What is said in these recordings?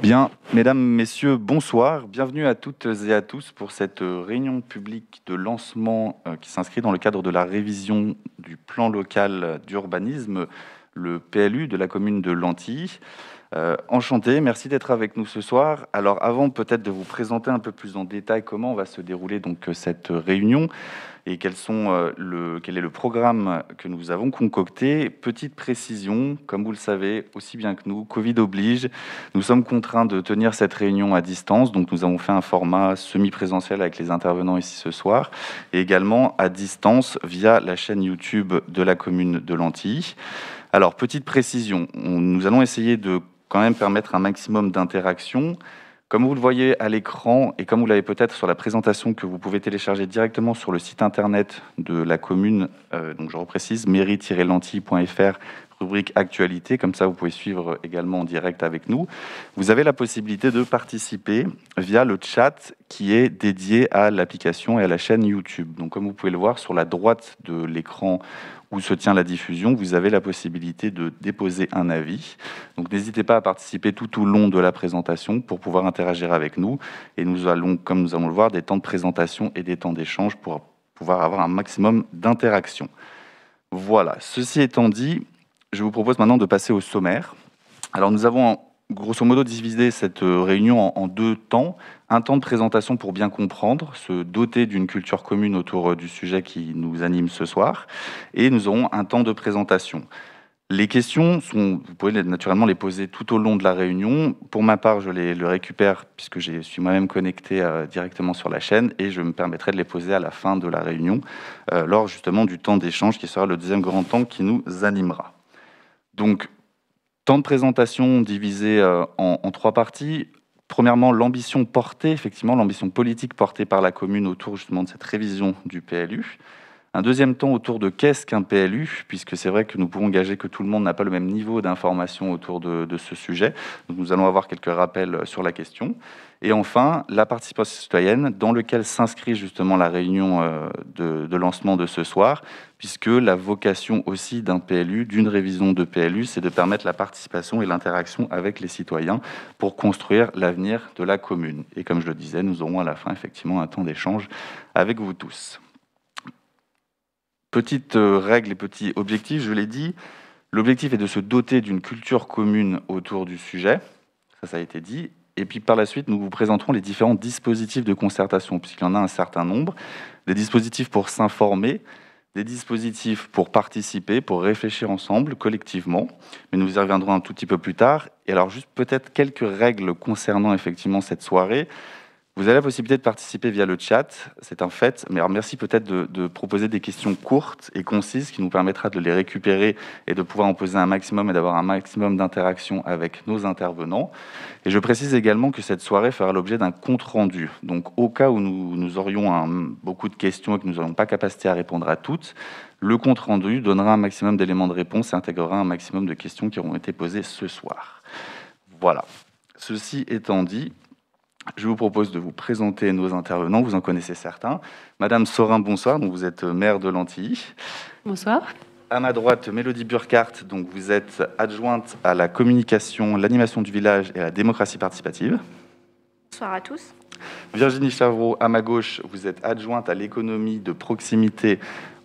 Bien, mesdames, messieurs, bonsoir. Bienvenue à toutes et à tous pour cette réunion publique de lancement qui s'inscrit dans le cadre de la révision du plan local d'urbanisme, le PLU de la commune de Lantilly. Enchanté, merci d'être avec nous ce soir. Alors avant peut-être de vous présenter un peu plus en détail comment va se dérouler donc cette réunion et quel est le programme que nous avons concocté. Petite précision, comme vous le savez aussi bien que nous, Covid oblige, nous sommes contraints de tenir cette réunion à distance, donc nous avons fait un format semi-présentiel avec les intervenants ici ce soir, et également à distance via la chaîne YouTube de la commune de Lantilly. Alors, petite précision, nous allons essayer de quand même permettre un maximum d'interaction. Comme vous le voyez à l'écran, et comme vous l'avez peut-être sur la présentation que vous pouvez télécharger directement sur le site internet de la commune, donc je reprécise, mairie-lantilly.fr, rubrique actualité, comme ça vous pouvez suivre également en direct avec nous. Vous avez la possibilité de participer via le chat qui est dédié à l'application et à la chaîne YouTube. Donc comme vous pouvez le voir sur la droite de l'écran où se tient la diffusion, vous avez la possibilité de déposer un avis. Donc n'hésitez pas à participer tout au long de la présentation pour pouvoir interagir avec nous. Et nous allons, comme nous allons le voir, des temps de présentation et des temps d'échange pour pouvoir avoir un maximum d'interaction. Voilà, ceci étant dit, je vous propose maintenant de passer au sommaire. Alors nous avons grosso modo divisé cette réunion en deux temps. Un temps de présentation pour bien comprendre, se doter d'une culture commune autour du sujet qui nous anime ce soir. Et nous aurons un temps de présentation. Les questions, vous pouvez naturellement les poser tout au long de la réunion. Pour ma part, je les récupère puisque je suis moi-même connecté directement sur la chaîne et je me permettrai de les poser à la fin de la réunion, lors justement du temps d'échange qui sera le deuxième grand temps qui nous animera. Donc, temps de présentation divisé en trois parties. Premièrement, l'ambition portée, effectivement, l'ambition politique portée par la commune autour justement de cette révision du PLU. Un deuxième temps autour de qu'est-ce qu'un PLU, puisque c'est vrai que nous pouvons gager que tout le monde n'a pas le même niveau d'information autour de ce sujet. Donc nous allons avoir quelques rappels sur la question. Et enfin, la participation citoyenne, dans laquelle s'inscrit justement la réunion de lancement de ce soir, puisque la vocation aussi d'un PLU, d'une révision de PLU, c'est de permettre la participation et l'interaction avec les citoyens pour construire l'avenir de la commune. Et comme je le disais, nous aurons à la fin effectivement un temps d'échange avec vous tous. Petite règle et petit objectif, je l'ai dit, l'objectif est de se doter d'une culture commune autour du sujet, ça a été dit, et puis par la suite, nous vous présenterons les différents dispositifs de concertation, puisqu'il y en a un certain nombre, des dispositifs pour s'informer, des dispositifs pour participer, pour réfléchir ensemble, collectivement, mais nous y reviendrons un tout petit peu plus tard. Et alors juste peut-être quelques règles concernant effectivement cette soirée. Vous avez la possibilité de participer via le chat, c'est un fait, mais alors merci peut-être de proposer des questions courtes et concises qui nous permettra de les récupérer et de pouvoir en poser un maximum et d'avoir un maximum d'interaction avec nos intervenants. Et je précise également que cette soirée fera l'objet d'un compte-rendu. Donc au cas où nous aurions beaucoup de questions et que nous n'aurions pas capacité à répondre à toutes, le compte-rendu donnera un maximum d'éléments de réponse et intégrera un maximum de questions qui auront été posées ce soir. Voilà. Ceci étant dit, je vous propose de vous présenter nos intervenants, vous en connaissez certains. Madame Sorin, bonsoir, donc vous êtes maire de Lantilly. Bonsoir. À ma droite, Mélodie Burkhardt, donc vous êtes adjointe à la communication, l'animation du village et à la démocratie participative. Bonsoir à tous. Virginie Chavreau, à ma gauche, vous êtes adjointe à l'économie de proximité,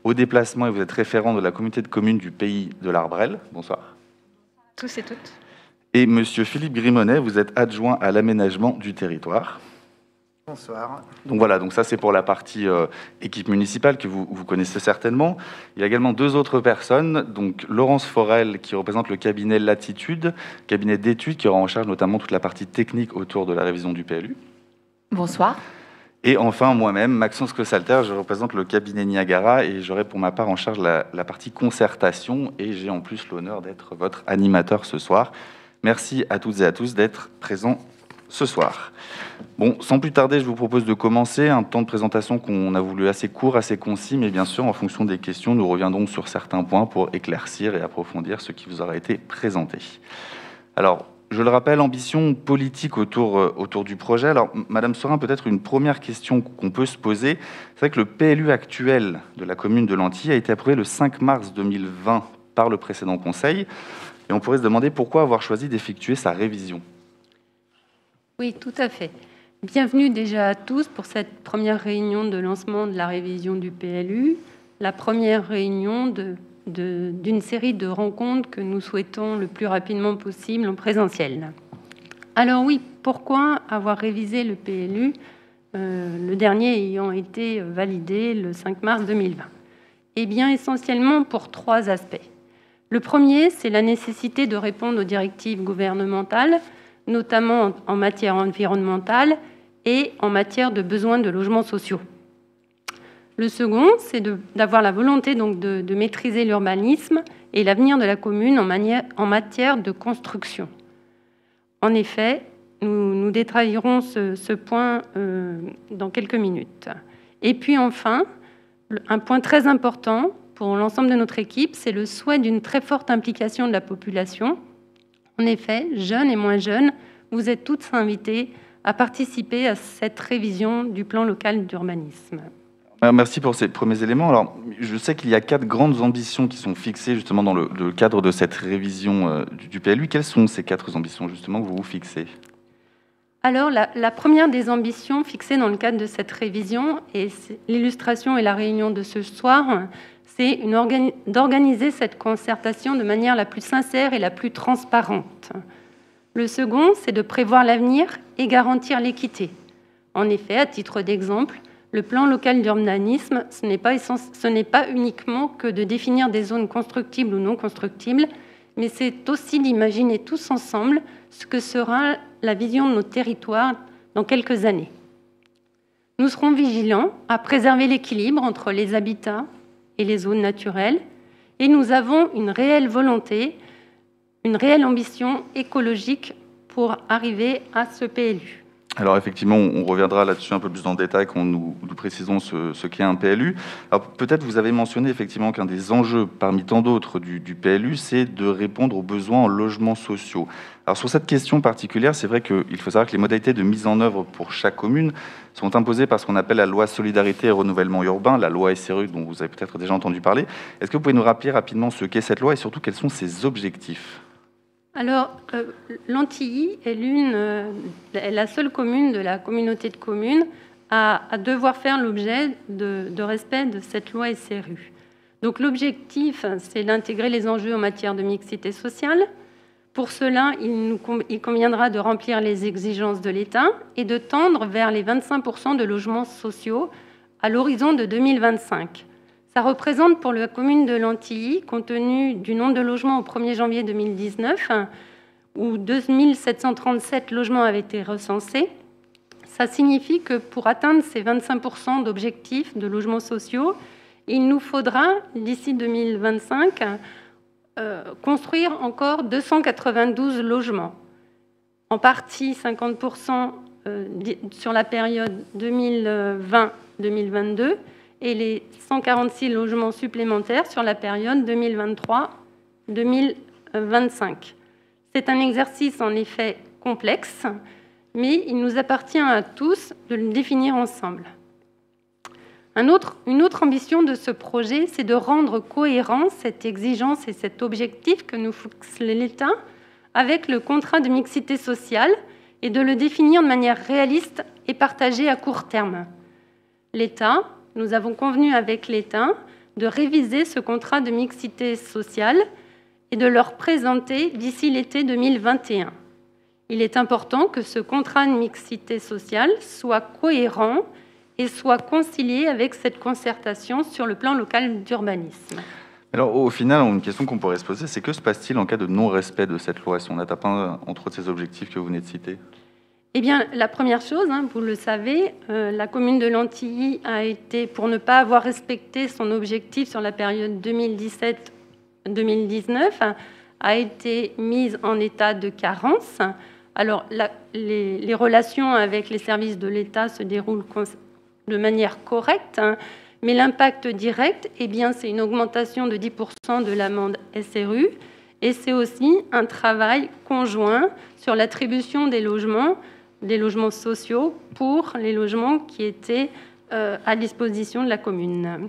au déplacement et vous êtes référent de la communauté de communes du Pays de l'Arbrel. Bonsoir. Tous et toutes. Et Monsieur Philippe Grimonet, vous êtes adjoint à l'aménagement du territoire. Bonsoir. Donc voilà, donc ça c'est pour la partie équipe municipale que vous connaissez certainement. Il y a également deux autres personnes, donc Laurence Forel qui représente le cabinet Latitude, cabinet d'études qui aura en charge notamment toute la partie technique autour de la révision du PLU. Bonsoir. Et enfin moi-même, Maxence Cossalter, je représente le cabinet Niagara et j'aurai pour ma part en charge la partie concertation et j'ai en plus l'honneur d'être votre animateur ce soir. Merci à toutes et à tous d'être présents ce soir. Bon, sans plus tarder, je vous propose de commencer un temps de présentation qu'on a voulu assez court, assez concis, mais bien sûr, en fonction des questions, nous reviendrons sur certains points pour éclaircir et approfondir ce qui vous aura été présenté. Alors, je le rappelle, ambition politique autour du projet. Alors, Madame Sorin, peut-être une première question qu'on peut se poser. C'est vrai que le PLU actuel de la commune de Lantilly a été approuvé le 5 mars 2020 par le précédent conseil. Et on pourrait se demander pourquoi avoir choisi d'effectuer sa révision. Oui, tout à fait. Bienvenue déjà à tous pour cette première réunion de lancement de la révision du PLU, la première réunion d'une série de rencontres que nous souhaitons le plus rapidement possible en présentiel. Alors oui, pourquoi avoir révisé le PLU, le dernier ayant été validé le 5 mars 2020 ? Eh bien, essentiellement pour 3 aspects. Le premier, c'est la nécessité de répondre aux directives gouvernementales, notamment en matière environnementale et en matière de besoins de logements sociaux. Le second, c'est d'avoir la volonté donc de maîtriser l'urbanisme et l'avenir de la commune en matière de construction. En effet, nous détaillerons ce point dans quelques minutes. Et puis enfin, un point très important pour l'ensemble de notre équipe, c'est le souhait d'une très forte implication de la population. En effet, jeunes et moins jeunes, vous êtes toutes invités à participer à cette révision du plan local d'urbanisme. Merci pour ces premiers éléments. Alors, je sais qu'il y a 4 grandes ambitions qui sont fixées justement dans le cadre de cette révision du PLU. Quelles sont ces 4 ambitions justement que vous vous fixez ? Alors, la première des ambitions fixées dans le cadre de cette révision, et l'illustration et la réunion de ce soir, c'est d'organiser cette concertation de manière la plus sincère et la plus transparente. Le second, c'est de prévoir l'avenir et garantir l'équité. En effet, à titre d'exemple, le plan local d'urbanisme, ce n'est pas uniquement que de définir des zones constructibles ou non constructibles, mais c'est aussi d'imaginer tous ensemble ce que sera la vision de nos territoires dans quelques années. Nous serons vigilants à préserver l'équilibre entre les habitats et les zones naturelles, et nous avons une réelle volonté, une réelle ambition écologique pour arriver à ce PLU. Alors effectivement, on reviendra là-dessus un peu plus dans le détail quand nous précisons ce qu'est un PLU. Alors peut-être vous avez mentionné effectivement qu'un des enjeux parmi tant d'autres du PLU, c'est de répondre aux besoins en logements sociaux. Alors sur cette question particulière, c'est vrai qu'il faut savoir que les modalités de mise en œuvre pour chaque commune sont imposées par ce qu'on appelle la loi Solidarité et Renouvellement Urbain, la loi SRU dont vous avez peut-être déjà entendu parler. Est-ce que vous pouvez nous rappeler rapidement ce qu'est cette loi et surtout quels sont ses objectifs ? Alors, l'Antilly est la seule commune de la communauté de communes à devoir faire l'objet de respect de cette loi SRU. Donc l'objectif, c'est d'intégrer les enjeux en matière de mixité sociale. Pour cela, il conviendra de remplir les exigences de l'État et de tendre vers les 25% de logements sociaux à l'horizon de 2025. Ça représente pour la commune de l'Antilly, compte tenu du nombre de logements au 1er janvier 2019, où 2737 logements avaient été recensés, ça signifie que pour atteindre ces 25% d'objectifs de logements sociaux, il nous faudra, d'ici 2025, construire encore 292 logements. En partie 50% sur la période 2020-2022, et les 146 logements supplémentaires sur la période 2023-2025. C'est un exercice en effet complexe, mais il nous appartient à tous de le définir ensemble. Une autre ambition de ce projet, c'est de rendre cohérent cette exigence et cet objectif que nous fixe l'État avec le contrat de mixité sociale et de le définir de manière réaliste et partagée à court terme. Nous avons convenu avec l'État de réviser ce contrat de mixité sociale et de le présenter d'ici l'été 2021. Il est important que ce contrat de mixité sociale soit cohérent et soit concilié avec cette concertation sur le plan local d'urbanisme. Alors au final, une question qu'on pourrait se poser, c'est que se passe-t-il en cas de non-respect de cette loi si on n'atteint pas entre autres ces objectifs que vous venez de citer ? Eh bien, la première chose, vous le savez, la commune de l'Antilly a été, pour ne pas avoir respecté son objectif sur la période 2017-2019, a été mise en état de carence. Alors, les relations avec les services de l'État se déroulent de manière correcte, mais l'impact direct, eh bien, c'est une augmentation de 10% de l'amende SRU, et c'est aussi un travail conjoint sur l'attribution des logements sociaux pour les logements qui étaient à disposition de la commune.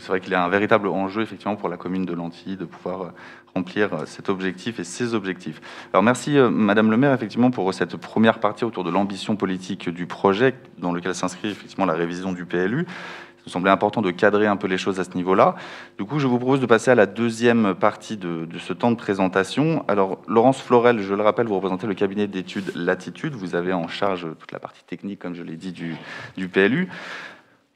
C'est vrai qu'il y a un véritable enjeu effectivement pour la commune de Lantilly de pouvoir remplir cet objectif et ces objectifs. Alors merci Madame le maire effectivement pour cette première partie autour de l'ambition politique du projet dans lequel s'inscrit effectivement la révision du PLU. Ça me semblait important de cadrer un peu les choses à ce niveau-là. Du coup, je vous propose de passer à la deuxième partie de ce temps de présentation. Alors Laurence Florel, je le rappelle, vous représentez le cabinet d'études Latitude. Vous avez en charge toute la partie technique, comme je l'ai dit, du PLU.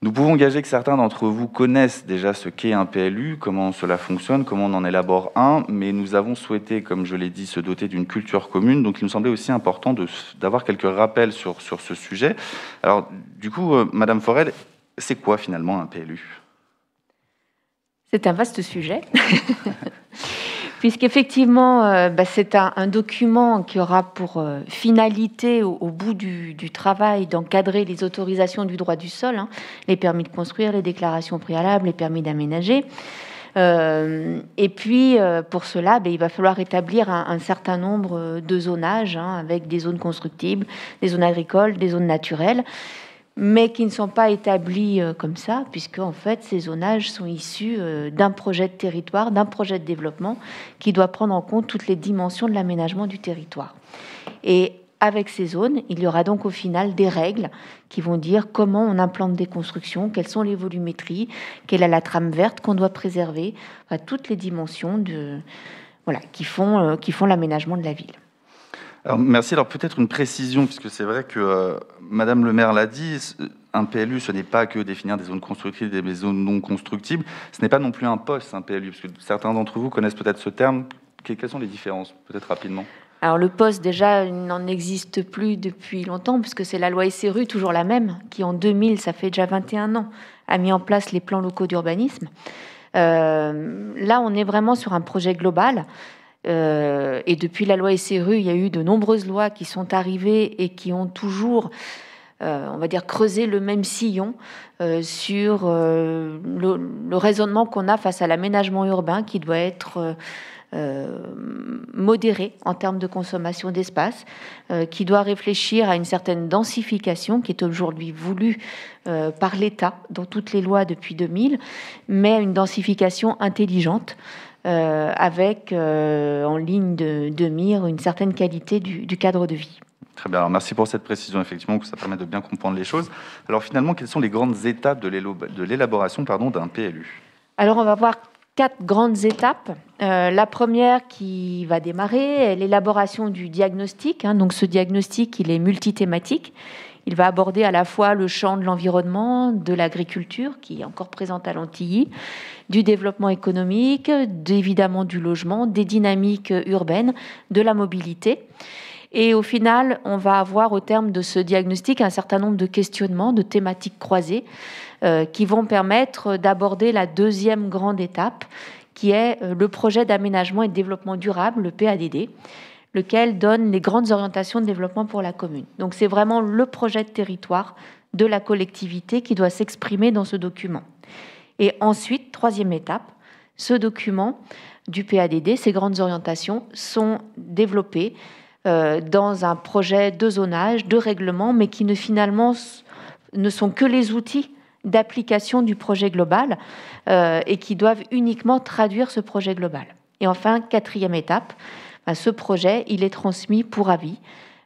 Nous pouvons gager que certains d'entre vous connaissent déjà ce qu'est un PLU, comment cela fonctionne, comment on en élabore un, mais nous avons souhaité, comme je l'ai dit, se doter d'une culture commune, donc il me semblait aussi important d'avoir quelques rappels sur ce sujet. Alors, du coup, Madame Forel, c'est quoi finalement un PLU ? C'est un vaste sujet. Puisqu'effectivement, c'est un document qui aura pour finalité, au bout du travail, d'encadrer les autorisations du droit du sol, les permis de construire, les déclarations préalables, les permis d'aménager. Et puis, pour cela, il va falloir établir un certain nombre de zonages, avec des zones constructibles, des zones agricoles, des zones naturelles, mais qui ne sont pas établis comme ça, puisque en fait, ces zonages sont issus d'un projet de territoire, d'un projet de développement qui doit prendre en compte toutes les dimensions de l'aménagement du territoire. Et avec ces zones, il y aura donc au final des règles qui vont dire comment on implante des constructions, quelles sont les volumétries, quelle est la trame verte qu'on doit préserver, toutes les dimensions qui font l'aménagement de la ville. Alors, merci. Alors peut-être une précision, puisque c'est vrai que Madame le maire l'a dit, un PLU, ce n'est pas que définir des zones constructibles et des zones non constructibles. Ce n'est pas non plus un poste, un PLU, parce que certains d'entre vous connaissent peut-être ce terme. Quelles sont les différences, peut-être rapidement ? Alors le poste, déjà, n'en existe plus depuis longtemps, puisque c'est la loi SRU, toujours la même, qui en 2000, ça fait déjà 21 ans, a mis en place les plans locaux d'urbanisme. Là, on est vraiment sur un projet global. Et depuis la loi SRU, il y a eu de nombreuses lois qui sont arrivées et qui ont toujours, on va dire, creusé le même sillon sur le raisonnement qu'on a face à l'aménagement urbain qui doit être modéré en termes de consommation d'espace, qui doit réfléchir à une certaine densification qui est aujourd'hui voulue par l'État dans toutes les lois depuis 2000, mais une densification intelligente, avec en ligne de mire une certaine qualité du cadre de vie. Très bien, alors merci pour cette précision, effectivement, que ça permet de bien comprendre les choses. Alors finalement, quelles sont les grandes étapes de l'élaboration d'un PLU ? Alors on va voir 4 grandes étapes. La première qui va démarrer est l'élaboration du diagnostic. Donc ce diagnostic, il est multithématique. Il va aborder à la fois le champ de l'environnement, de l'agriculture, qui est encore présente à Lantilly, du développement économique, évidemment du logement, des dynamiques urbaines, de la mobilité. Et au final, on va avoir au terme de ce diagnostic un certain nombre de questionnements, de thématiques croisées, qui vont permettre d'aborder la deuxième grande étape, qui est le projet d'aménagement et de développement durable, le PADD, lequel donne les grandes orientations de développement pour la commune. Donc c'est vraiment le projet de territoire de la collectivité qui doit s'exprimer dans ce document. Et ensuite, troisième étape, ce document du PADD, ces grandes orientations sont développées dans un projet de zonage, de règlement, mais qui finalement ne sont que les outils d'application du projet global et qui doivent uniquement traduire ce projet global. Et enfin, quatrième étape, ce projet, il est transmis pour avis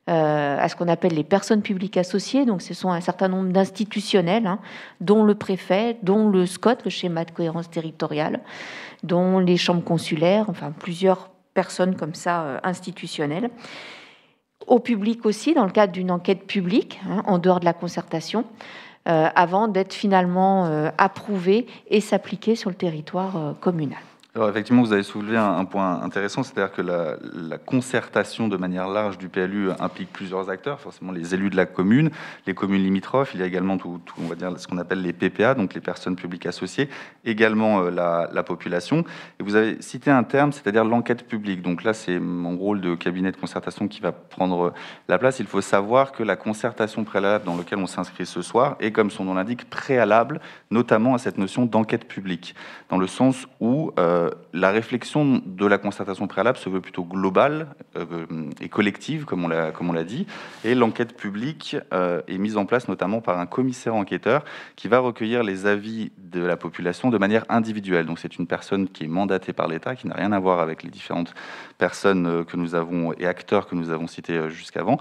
à ce qu'on appelle les personnes publiques associées. Donc, ce sont un certain nombre d'institutionnels, dont le préfet, dont le SCOT, le schéma de cohérence territoriale, dont les chambres consulaires, enfin plusieurs personnes comme ça institutionnelles. Au public aussi, dans le cadre d'une enquête publique, en dehors de la concertation, avant d'être finalement approuvé et s'appliquer sur le territoire communal. Alors effectivement, vous avez soulevé un point intéressant, c'est-à-dire que la concertation de manière large du PLU implique plusieurs acteurs, forcément les élus de la commune, les communes limitrophes, il y a également on va dire ce qu'on appelle les PPA, donc les personnes publiques associées, également la population. Et vous avez cité un terme, c'est-à-dire l'enquête publique. Donc là, c'est mon rôle de cabinet de concertation qui va prendre la place. Il faut savoir que la concertation préalable dans laquelle on s'inscrit ce soir est, comme son nom l'indique, préalable, notamment à cette notion d'enquête publique, dans le sens où la réflexion de la concertation préalable se veut plutôt globale et collective, comme on l'a dit, et l'enquête publique est mise en place notamment par un commissaire enquêteur qui va recueillir les avis de la population de manière individuelle. Donc c'est une personne qui est mandatée par l'État, qui n'a rien à voir avec les différentes personnes que nous avons et acteurs que nous avons cités jusqu'avant.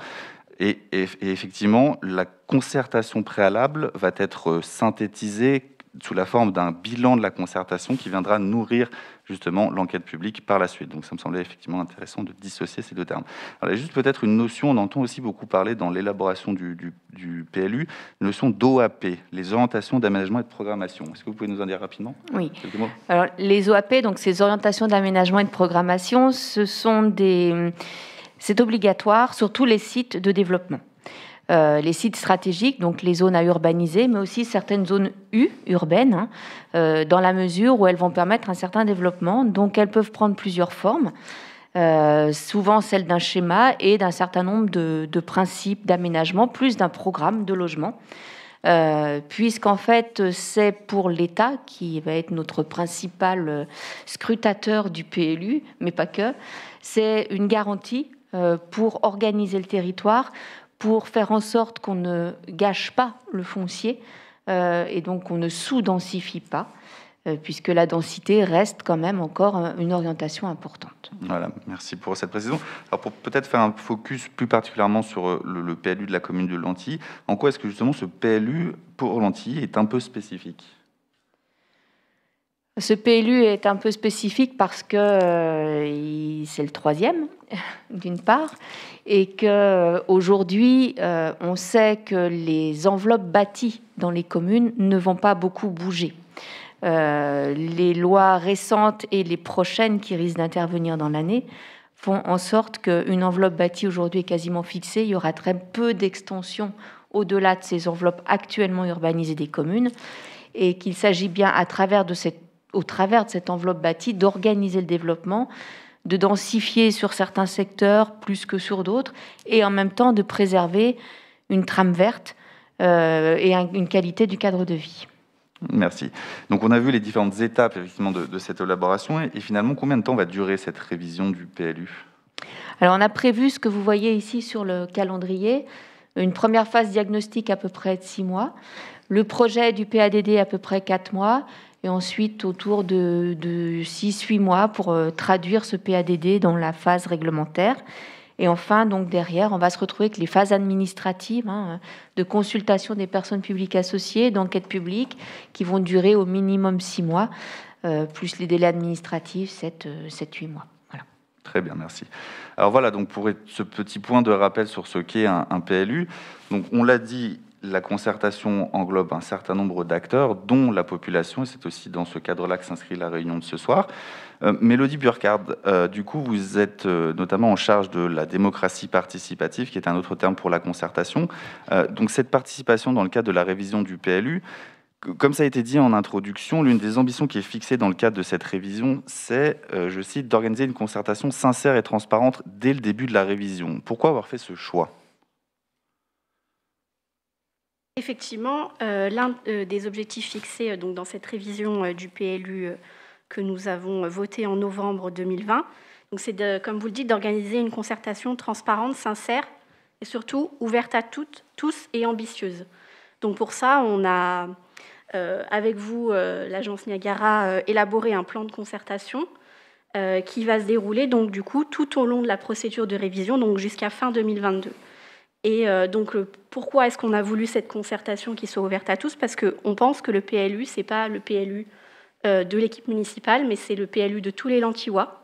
Et effectivement, la concertation préalable va être synthétisée sous la forme d'un bilan de la concertation qui viendra nourrir justement l'enquête publique par la suite. Donc ça me semblait effectivement intéressant de dissocier ces deux termes. Alors, il y a juste peut-être une notion, on entend aussi beaucoup parler dans l'élaboration du PLU, une notion d'OAP, les orientations d'aménagement et de programmation. Est-ce que vous pouvez nous en dire rapidement? Oui. Quelques mots. Alors, les OAP, donc ces orientations d'aménagement et de programmation, c'est obligatoire sur tous les sites de développement. Les sites stratégiques, donc les zones à urbaniser, mais aussi certaines zones urbaines, dans la mesure où elles vont permettre un certain développement. Donc elles peuvent prendre plusieurs formes, souvent celle d'un schéma et d'un certain nombre de principes d'aménagement, plus d'un programme de logement. Puisqu'en fait, c'est pour l'État, qui va être notre principal scrutateur du PLU, mais pas que, c'est une garantie pour organiser le territoire, pour faire en sorte qu'on ne gâche pas le foncier et donc qu'on ne sous-densifie pas, puisque la densité reste quand même encore une orientation importante. Voilà, merci pour cette précision. Alors pour peut-être faire un focus plus particulièrement sur le PLU de la commune de Lanty, en quoi est-ce que justement ce PLU pour Lanty est un peu spécifique ? Ce PLU est un peu spécifique parce que c'est le 3e, d'une part, et qu'aujourd'hui, on sait que les enveloppes bâties dans les communes ne vont pas beaucoup bouger. Les lois récentes et les prochaines qui risquent d'intervenir dans l'année font en sorte qu'une enveloppe bâtie aujourd'hui est quasiment fixée. Il y aura très peu d'extensions au-delà de ces enveloppes actuellement urbanisées des communes, et qu'il s'agit bien, au travers de cette enveloppe bâtie, d'organiser le développement, de densifier sur certains secteurs plus que sur d'autres, et en même temps de préserver une trame verte et une qualité du cadre de vie. Merci. Donc on a vu les différentes étapes effectivement de cette élaboration, et finalement combien de temps va durer cette révision du PLU ? Alors on a prévu ce que vous voyez ici sur le calendrier, une première phase diagnostique à peu près de 6 mois, le projet du PADD à peu près 4 mois, et ensuite autour de 6-8 mois pour traduire ce PADD dans la phase réglementaire. Et enfin, donc derrière, on va se retrouver avec les phases administratives de consultation des personnes publiques associées, d'enquête publique, qui vont durer au minimum 6 mois, plus les délais administratifs, 7-8 mois. Voilà. Très bien, merci. Alors voilà, donc pour ce petit point de rappel sur ce qu'est un PLU, donc on l'a dit, la concertation englobe un certain nombre d'acteurs, dont la population, et c'est aussi dans ce cadre-là que s'inscrit la réunion de ce soir. Mélodie Burkhard, du coup, vous êtes notamment en charge de la démocratie participative, qui est un autre terme pour la concertation. Donc cette participation dans le cadre de la révision du PLU, comme ça a été dit en introduction, l'une des ambitions qui est fixée dans le cadre de cette révision, c'est, je cite, d'organiser une concertation sincère et transparente dès le début de la révision. Pourquoi avoir fait ce choix ? Effectivement, l'un des objectifs fixés donc, dans cette révision du PLU que nous avons voté en novembre 2020, donc c'est, comme vous le dites, d'organiser une concertation transparente, sincère et surtout ouverte à tous et ambitieuse. Donc pour ça, on a, avec vous, l'agence Niagara, élaboré un plan de concertation qui va se dérouler donc, du coup, tout au long de la procédure de révision, donc jusqu'à fin 2022. Et donc, pourquoi est-ce qu'on a voulu cette concertation qui soit ouverte à tous ? Parce qu'on pense que le PLU, ce n'est pas le PLU de l'équipe municipale, mais c'est le PLU de tous les Lantyois.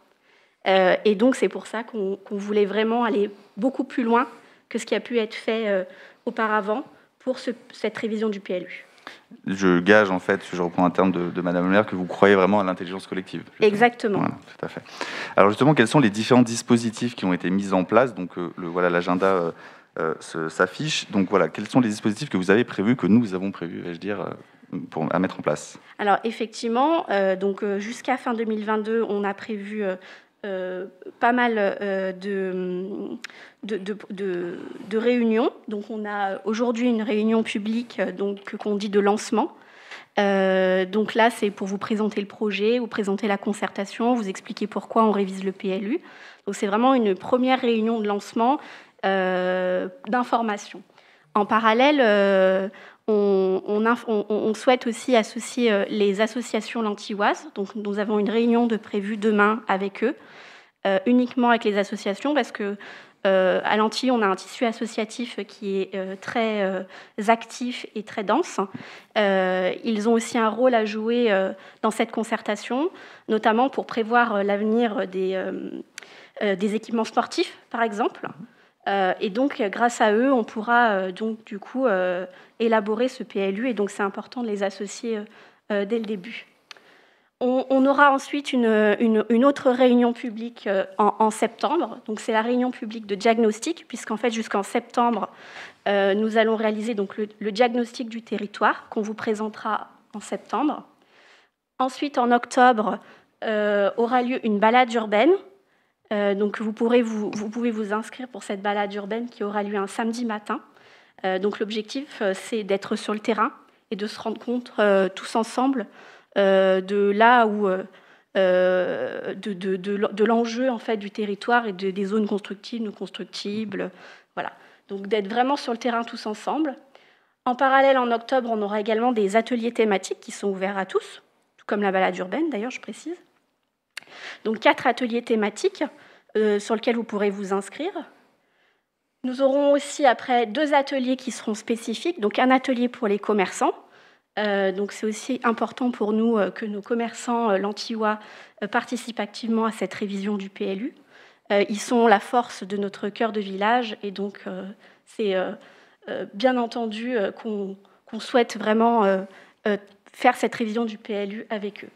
Et donc, c'est pour ça qu'on voulait vraiment aller beaucoup plus loin que ce qui a pu être fait auparavant pour cette révision du PLU. Je gage, en fait, je reprends un terme de Madame le maire, que vous croyez vraiment à l'intelligence collective. Justement. Exactement. Voilà, tout à fait. Alors justement, quels sont les différents dispositifs qui ont été mis en place ? Donc voilà, l'agenda s'affiche. Donc voilà, quels sont les dispositifs que vous avez prévus, que nous avons prévus, vais-je dire, à mettre en place ? Alors effectivement, donc jusqu'à fin 2022, on a prévu pas mal de réunions. Donc on a aujourd'hui une réunion publique donc qu'on dit de lancement Donc là, c'est pour vous présenter le projet, vous présenter la concertation, vous expliquer pourquoi on révise le PLU. Donc c'est vraiment une première réunion de lancement d'information. En parallèle, on souhaite aussi associer les associations lantilloises. Donc nous avons une réunion de prévue demain avec eux, uniquement avec les associations, parce que à Lantilly, on a un tissu associatif qui est très actif et très dense. Ils ont aussi un rôle à jouer dans cette concertation, notamment pour prévoir l'avenir des équipements sportifs, par exemple. Et donc, grâce à eux, on pourra donc du coup élaborer ce PLU. Et donc, c'est important de les associer dès le début. On aura ensuite une autre réunion publique en septembre. Donc, c'est la réunion publique de diagnostic, puisqu'en fait, jusqu'en septembre, nous allons réaliser donc le diagnostic du territoire qu'on vous présentera en septembre. Ensuite, en octobre, aura lieu une balade urbaine. Donc, vous pouvez vous inscrire pour cette balade urbaine qui aura lieu un samedi matin. Donc, l'objectif, c'est d'être sur le terrain et de se rendre compte tous ensemble de là où de l'enjeu en fait du territoire et des zones constructibles, non constructibles, voilà. Donc d'être vraiment sur le terrain tous ensemble. En parallèle, en octobre, on aura également des ateliers thématiques qui sont ouverts à tous, tout comme la balade urbaine d'ailleurs, je précise. Donc 4 ateliers thématiques sur lesquels vous pourrez vous inscrire. Nous aurons aussi après 2 ateliers qui seront spécifiques. Donc un atelier pour les commerçants. Donc c'est aussi important pour nous que nos commerçants lantillois participent activement à cette révision du PLU. Ils sont la force de notre cœur de village et donc c'est bien entendu qu'on souhaite vraiment faire cette révision du PLU avec eux.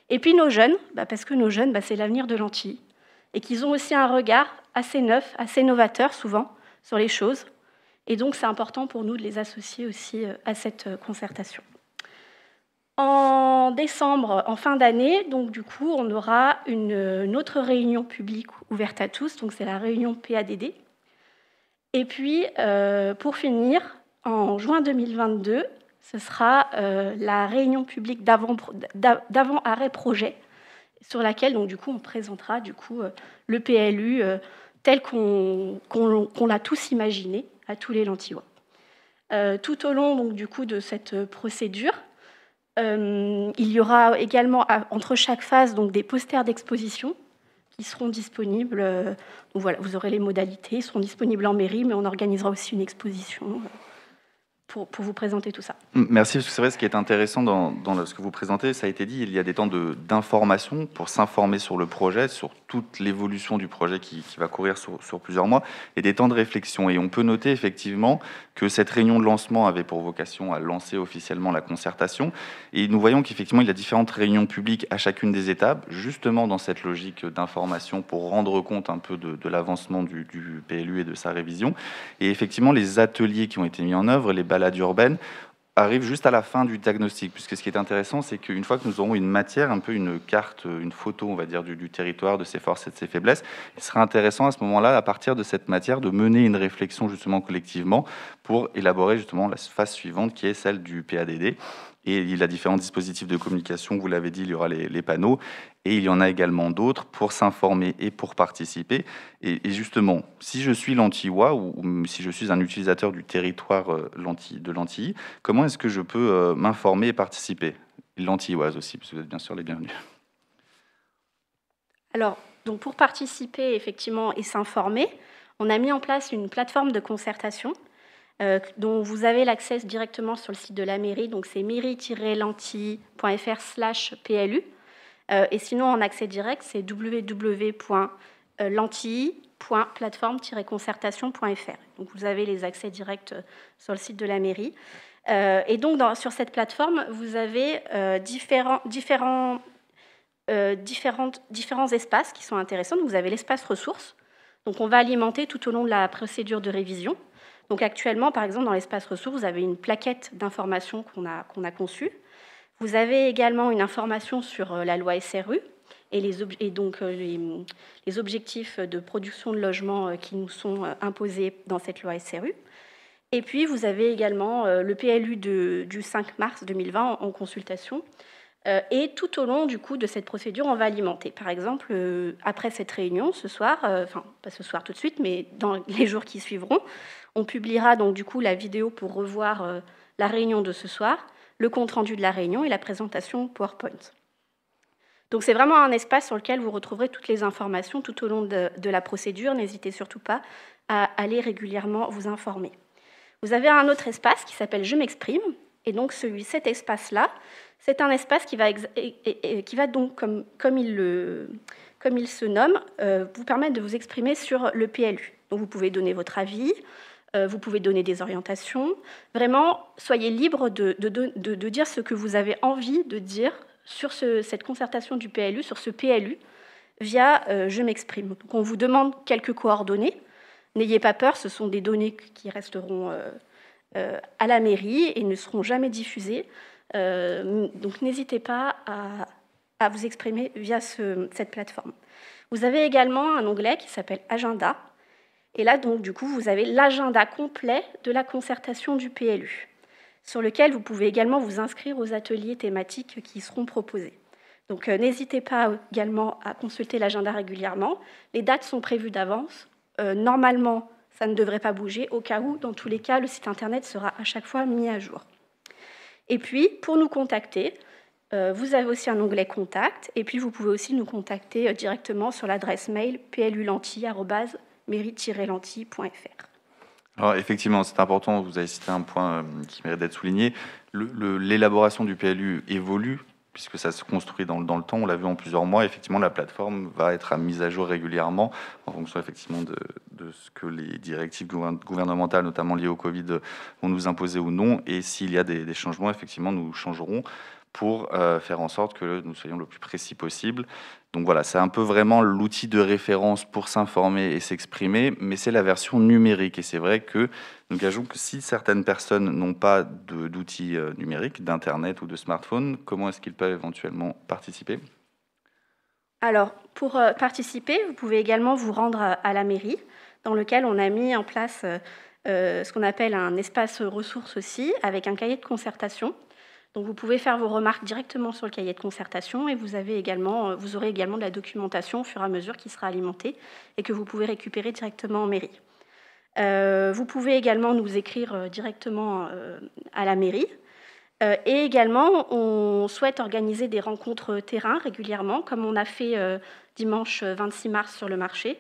Et puis nos jeunes, parce que nos jeunes, c'est l'avenir de Lantilly et qu'ils ont aussi un regard assez neuf, assez novateur souvent sur les choses. Et donc c'est important pour nous de les associer aussi à cette concertation. En décembre, en fin d'année, donc du coup, on aura une autre réunion publique ouverte à tous, donc c'est la réunion PADD. Et puis, pour finir, en juin 2022, ce sera la réunion publique d'avant-arrêt projet, sur laquelle, donc du coup, on présentera du coup le PLU tel qu'on l'a tous imaginé à tous les Lantillois. Tout au long, donc du coup, de cette procédure, il y aura également, entre chaque phase, donc, des posters d'exposition qui seront disponibles. Donc voilà, vous aurez les modalités, ils seront disponibles en mairie, mais on organisera aussi une exposition pour vous présenter tout ça. Merci, parce que c'est vrai, ce qui est intéressant dans ce que vous présentez, ça a été dit, il y a des temps d'information pour s'informer sur le projet, sur toute l'évolution du projet qui va courir sur plusieurs mois, et des temps de réflexion. Et on peut noter effectivement que cette réunion de lancement avait pour vocation à lancer officiellement la concertation, et nous voyons qu'effectivement il y a différentes réunions publiques à chacune des étapes, justement dans cette logique d'information pour rendre compte un peu de l'avancement du PLU et de sa révision. Et effectivement, les ateliers qui ont été mis en œuvre, les balades urbaines, arrive juste à la fin du diagnostic, puisque ce qui est intéressant, c'est qu'une fois que nous aurons une matière, un peu une carte, une photo, on va dire, du territoire, de ses forces et de ses faiblesses, il sera intéressant à ce moment-là, à partir de cette matière, de mener une réflexion justement collectivement pour élaborer justement la phase suivante, qui est celle du PADD. Et il y a différents dispositifs de communication, vous l'avez dit, il y aura les panneaux, et il y en a également d'autres pour s'informer et pour participer. Et justement, si je suis lantillois ou si je suis un utilisateur du territoire de Lantilly, comment est-ce que je peux m'informer et participer? Lantilloise aussi, parce que vous êtes bien sûr les bienvenus. Alors, donc pour participer effectivement et s'informer, on a mis en place une plateforme de concertation dont vous avez l'accès directement sur le site de la mairie, donc c'est mairie-lantilly.fr/PLU. Et sinon, en accès direct, c'est www.lantilly.plateforme-concertation.fr. Donc vous avez les accès directs sur le site de la mairie. Et donc sur cette plateforme, vous avez différents espaces qui sont intéressants. Donc, vous avez l'espace ressources. Donc on va alimenter tout au long de la procédure de révision. Donc actuellement, par exemple, dans l'espace ressources, vous avez une plaquette d'informations qu'on a conçue. Vous avez également une information sur la loi SRU et les objectifs de production de logements qui nous sont imposés dans cette loi SRU. Et puis, vous avez également le PLU du 5 mars 2020 en consultation. Et tout au long du coup de cette procédure, on va alimenter. Par exemple, après cette réunion, ce soir, enfin pas ce soir tout de suite, mais dans les jours qui suivront, on publiera donc du coup la vidéo pour revoir la réunion de ce soir, le compte-rendu de la réunion et la présentation PowerPoint. Donc c'est vraiment un espace sur lequel vous retrouverez toutes les informations tout au long de la procédure. N'hésitez surtout pas à aller régulièrement vous informer. Vous avez un autre espace qui s'appelle « Je m'exprime ». Et donc cet espace-là, c'est un espace qui va donc, comme il se nomme, vous permettre de vous exprimer sur le PLU. Donc vous pouvez donner votre avis, vous pouvez donner des orientations. Vraiment, soyez libre de dire ce que vous avez envie de dire sur cette concertation du PLU, sur ce PLU, via Je m'exprime. Donc on vous demande quelques coordonnées. N'ayez pas peur, ce sont des données qui resteront à la mairie et ne seront jamais diffusées. Donc n'hésitez pas à vous exprimer via cette plateforme. Vous avez également un onglet qui s'appelle Agenda. Et là, donc, du coup, vous avez l'agenda complet de la concertation du PLU, sur lequel vous pouvez également vous inscrire aux ateliers thématiques qui seront proposés. Donc n'hésitez pas également à consulter l'agenda régulièrement. Les dates sont prévues d'avance. Normalement, ça ne devrait pas bouger. Au cas où, dans tous les cas, le site internet sera à chaque fois mis à jour. Et puis, pour nous contacter, vous avez aussi un onglet Contact. Et puis, vous pouvez aussi nous contacter directement sur l'adresse mail plulentille@mairie-lentille.fr. Alors effectivement, c'est important, vous avez cité un point qui mérite d'être souligné. L'élaboration du PLU évolue, puisque ça se construit dans le temps, on l'a vu en plusieurs mois. Effectivement, la plateforme va être mise à jour régulièrement en fonction effectivement de ce que les directives gouvernementales, notamment liées au Covid, vont nous imposer ou non. Et s'il y a des changements, effectivement, nous changerons pour faire en sorte que nous soyons le plus précis possible. Donc voilà, c'est un peu vraiment l'outil de référence pour s'informer et s'exprimer, mais c'est la version numérique. Et c'est vrai que nous gageons que si certaines personnes n'ont pas d'outils numériques, d'Internet ou de smartphone, comment est-ce qu'ils peuvent éventuellement participer ? Alors, pour participer, vous pouvez également vous rendre à la mairie, dans lequel on a mis en place ce qu'on appelle un espace ressources aussi, avec un cahier de concertation. Donc vous pouvez faire vos remarques directement sur le cahier de concertation et vous aurez également de la documentation au fur et à mesure qui sera alimentée et que vous pouvez récupérer directement en mairie. Vous pouvez également nous écrire directement à la mairie. Et également, on souhaite organiser des rencontres terrain régulièrement, comme on a fait dimanche 26 mars sur le marché.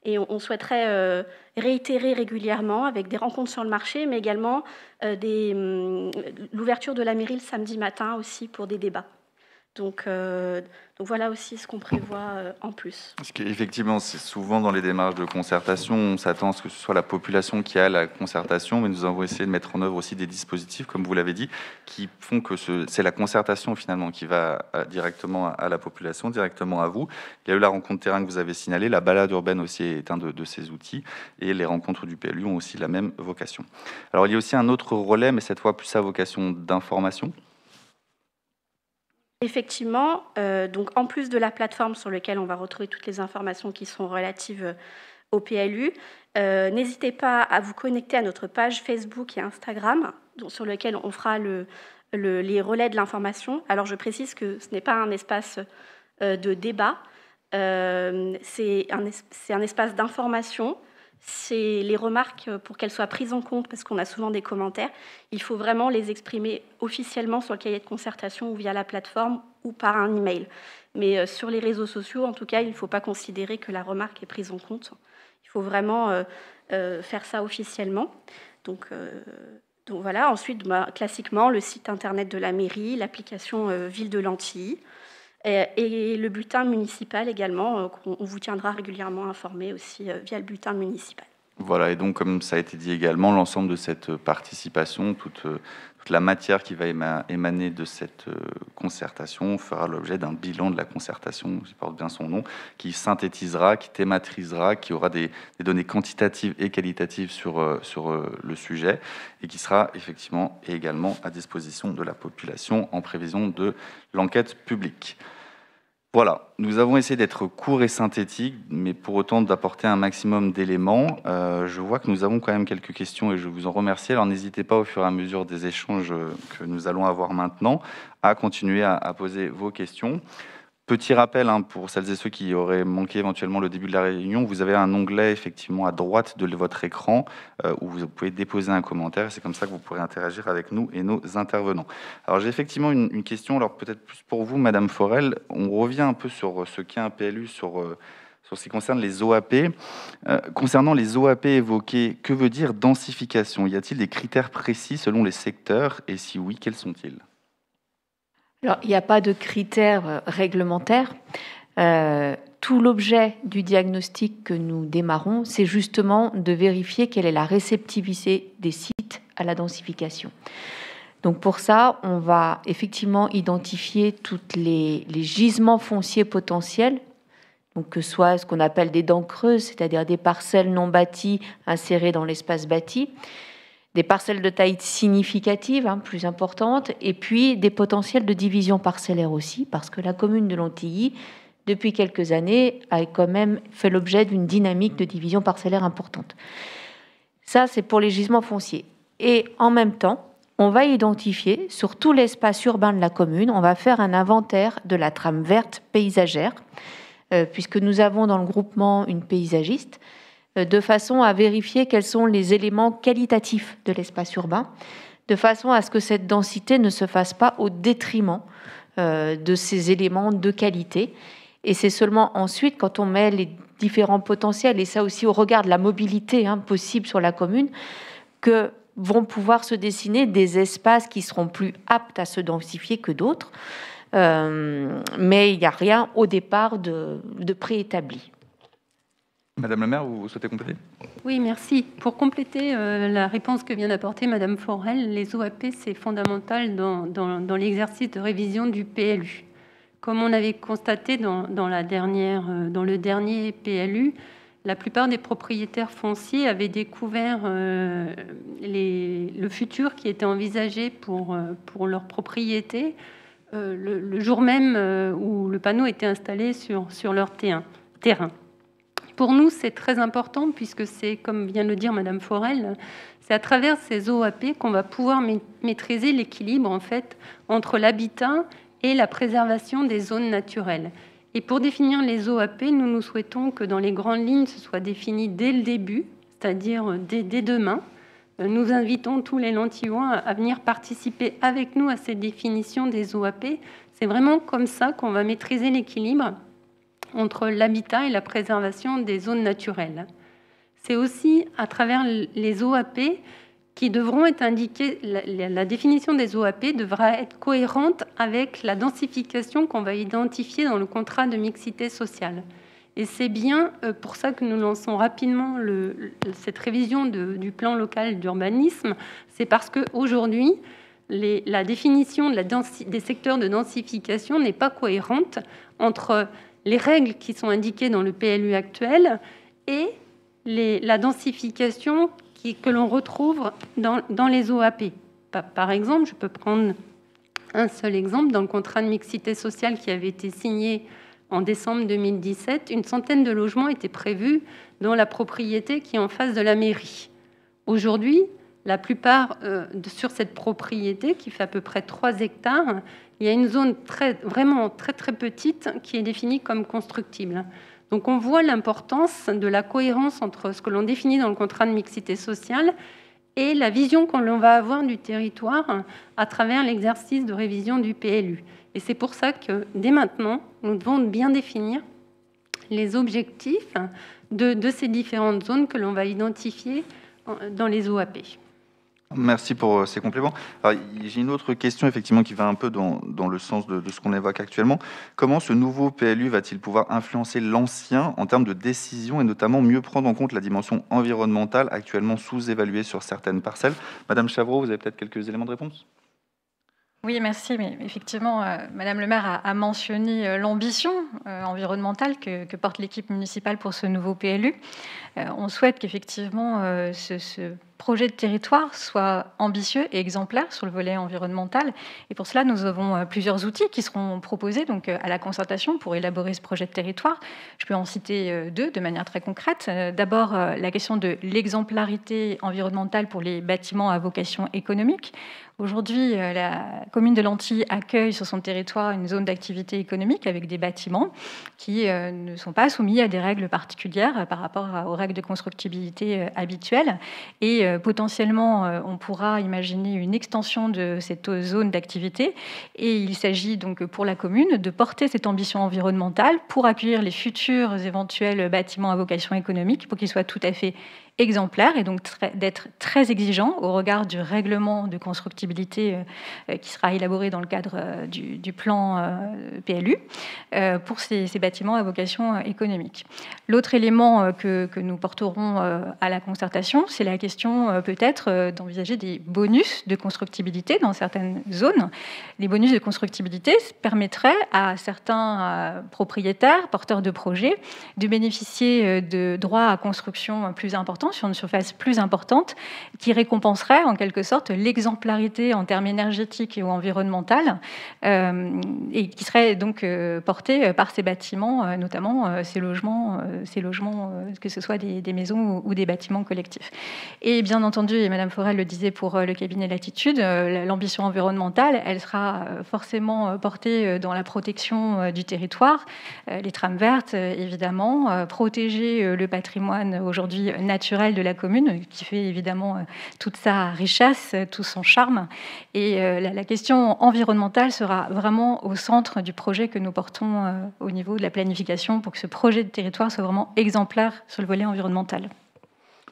Et on souhaiterait réitérer régulièrres avec des rencontres sur le marché, mais également l'ouverture de la mairie le samedi matin aussi pour des débats. Donc voilà aussi ce qu'on prévoit en plus. Parce qu'effectivement, c'est souvent dans les démarches de concertation, on s'attend à ce que ce soit la population qui a la concertation, mais nous avons essayé de mettre en œuvre aussi des dispositifs, comme vous l'avez dit, qui font que c'est la concertation finalement qui va directement à la population, directement à vous. Il y a eu la rencontre terrain que vous avez signalée, la balade urbaine aussi est un de ces outils, et les rencontres du PLU ont aussi la même vocation. Alors il y a aussi un autre relais, mais cette fois plus à vocation d'information. Effectivement, donc en plus de la plateforme sur laquelle on va retrouver toutes les informations qui sont relatives au PLU, n'hésitez pas à vous connecter à notre page Facebook et Instagram, sur lequel on fera les relais de l'information. Alors je précise que ce n'est pas un espace de débat, c'est un espace d'information. C'est les remarques, pour qu'elles soient prises en compte, parce qu'on a souvent des commentaires, il faut vraiment les exprimer officiellement sur le cahier de concertation ou via la plateforme ou par un email. Mais sur les réseaux sociaux, en tout cas, il ne faut pas considérer que la remarque est prise en compte. Il faut vraiment faire ça officiellement. Donc voilà. Ensuite, classiquement, le site internet de la mairie, l'application Ville de Lentille, et le bulletin municipal également, on vous tiendra régulièrement informé aussi via le bulletin municipal. Voilà, et donc comme ça a été dit également, l'ensemble de cette participation, toute la matière qui va émaner de cette concertation fera l'objet d'un bilan de la concertation, qui porte bien son nom, qui synthétisera, qui thématisera, qui aura des données quantitatives et qualitatives sur le sujet, et qui sera effectivement et également à disposition de la population en prévision de l'enquête publique. Voilà, nous avons essayé d'être court et synthétique, mais pour autant d'apporter un maximum d'éléments. Je vois que nous avons quand même quelques questions et je vous en remercie. Alors n'hésitez pas au fur et à mesure des échanges que nous allons avoir maintenant à continuer à poser vos questions. Petit rappel pour celles et ceux qui auraient manqué éventuellement le début de la réunion, vous avez un onglet effectivement à droite de votre écran où vous pouvez déposer un commentaire. C'est comme ça que vous pourrez interagir avec nous et nos intervenants. Alors j'ai effectivement une question, alors peut-être plus pour vous, Madame Forel. On revient un peu sur ce qu'est un PLU, sur ce qui concerne les OAP. Concernant les OAP évoqués, que veut dire densification? Y a-t-il des critères précis selon les secteurs et si oui, quels sont-ils? Alors, il n'y a pas de critères réglementaires. Tout l'objet du diagnostic que nous démarrons, c'est justement de vérifier quelle est la réceptivité des sites à la densification. Donc pour ça, on va effectivement identifier tous les gisements fonciers potentiels, donc que ce soit ce qu'on appelle des dents creuses, c'est-à-dire des parcelles non bâties insérées dans l'espace bâti, des parcelles de taille significative, plus importantes, et puis des potentiels de division parcellaire aussi, parce que la commune de Lantilly, depuis quelques années, a quand même fait l'objet d'une dynamique de division parcellaire importante. Ça, c'est pour les gisements fonciers. Et en même temps, on va identifier sur tout l'espace urbain de la commune, on va faire un inventaire de la trame verte paysagère, puisque nous avons dans le groupement une paysagiste, de façon à vérifier quels sont les éléments qualitatifs de l'espace urbain, de façon à ce que cette densité ne se fasse pas au détriment de ces éléments de qualité. Et c'est seulement ensuite, quand on met les différents potentiels, et ça aussi au regard de la mobilité possible sur la commune, que vont pouvoir se dessiner des espaces qui seront plus aptes à se densifier que d'autres. Mais il n'y a rien au départ de préétabli. Madame la maire, vous souhaitez compléter? Oui, merci. Pour compléter la réponse que vient d'apporter Madame Forel, les OAP, c'est fondamental dans l'exercice de révision du PLU. Comme on avait constaté dans le dernier PLU, la plupart des propriétaires fonciers avaient découvert le futur qui était envisagé pour leur propriété le jour même où le panneau était installé sur leur terrain. Pour nous, c'est très important puisque c'est, comme vient de le dire Madame Forel, c'est à travers ces OAP qu'on va pouvoir maîtriser l'équilibre en fait entre l'habitat et la préservation des zones naturelles. Et pour définir les OAP, nous souhaitons que dans les grandes lignes, ce soit défini dès le début, c'est-à-dire dès demain. Nous invitons tous les Lantillois à venir participer avec nous à cette définition des OAP. C'est vraiment comme ça qu'on va maîtriser l'équilibre entre l'habitat et la préservation des zones naturelles. C'est aussi à travers les OAP qui devront être indiqués, la définition des OAP devra être cohérente avec la densification qu'on va identifier dans le contrat de mixité sociale. Et c'est bien pour ça que nous lançons rapidement cette révision du plan local d'urbanisme. C'est parce qu'aujourd'hui, la définition des secteurs de densification n'est pas cohérente entre les règles qui sont indiquées dans le PLU actuel et la densification que l'on retrouve dans les OAP. Par exemple, je peux prendre un seul exemple. Dans le contrat de mixité sociale qui avait été signé en décembre 2017, une centaine de logements étaient prévus dans la propriété qui est en face de la mairie. Aujourd'hui, la plupart sur cette propriété, qui fait à peu près 3 hectares, il y a une zone vraiment très très petite qui est définie comme constructible. Donc on voit l'importance de la cohérence entre ce que l'on définit dans le contrat de mixité sociale et la vision qu'on va avoir du territoire à travers l'exercice de révision du PLU. Et c'est pour ça que dès maintenant, nous devons bien définir les objectifs de ces différentes zones que l'on va identifier dans les OAP. Merci pour ces compléments. J'ai une autre question effectivement qui va un peu dans le sens de ce qu'on évoque actuellement. Comment ce nouveau PLU va-t-il pouvoir influencer l'ancien en termes de décision et notamment mieux prendre en compte la dimension environnementale actuellement sous-évaluée sur certaines parcelles? Madame Chavreau, vous avez peut-être quelques éléments de réponse? Oui, merci. Mais effectivement, Madame le maire a mentionné l'ambition environnementale que porte l'équipe municipale pour ce nouveau PLU. On souhaite qu'effectivement ce projet de territoire soit ambitieux et exemplaire sur le volet environnemental. Et pour cela, nous avons plusieurs outils qui seront proposés donc, à la concertation pour élaborer ce projet de territoire. Je peux en citer deux de manière très concrète. D'abord, la question de l'exemplarité environnementale pour les bâtiments à vocation économique. Aujourd'hui, la commune de Lanty accueille sur son territoire une zone d'activité économique avec des bâtiments qui ne sont pas soumis à des règles particulières par rapport aux règles de constructibilité habituelles. Et potentiellement, on pourra imaginer une extension de cette zone d'activité. Et il s'agit donc pour la commune de porter cette ambition environnementale pour accueillir les futurs éventuels bâtiments à vocation économique pour qu'ils soient tout à fait exemplaire et donc d'être très exigeant au regard du règlement de constructibilité qui sera élaboré dans le cadre du plan PLU pour ces bâtiments à vocation économique. L'autre élément que nous porterons à la concertation, c'est la question peut-être d'envisager des bonus de constructibilité dans certaines zones. Les bonus de constructibilité permettraient à certains propriétaires, porteurs de projets, de bénéficier de droits à construction plus importants sur une surface plus importante, qui récompenserait en quelque sorte l'exemplarité en termes énergétiques et environnementaux, et qui serait donc portée par ces bâtiments, notamment ces logements, que ce soit des maisons ou des bâtiments collectifs. Et bien entendu, et Madame Forel le disait pour le cabinet Latitude, l'ambition environnementale, elle sera forcément portée dans la protection du territoire, les trames vertes évidemment, protéger le patrimoine aujourd'hui naturel de la commune, qui fait évidemment toute sa richesse, tout son charme. Et la question environnementale sera vraiment au centre du projet que nous portons au niveau de la planification pour que ce projet de territoire soit vraiment exemplaire sur le volet environnemental.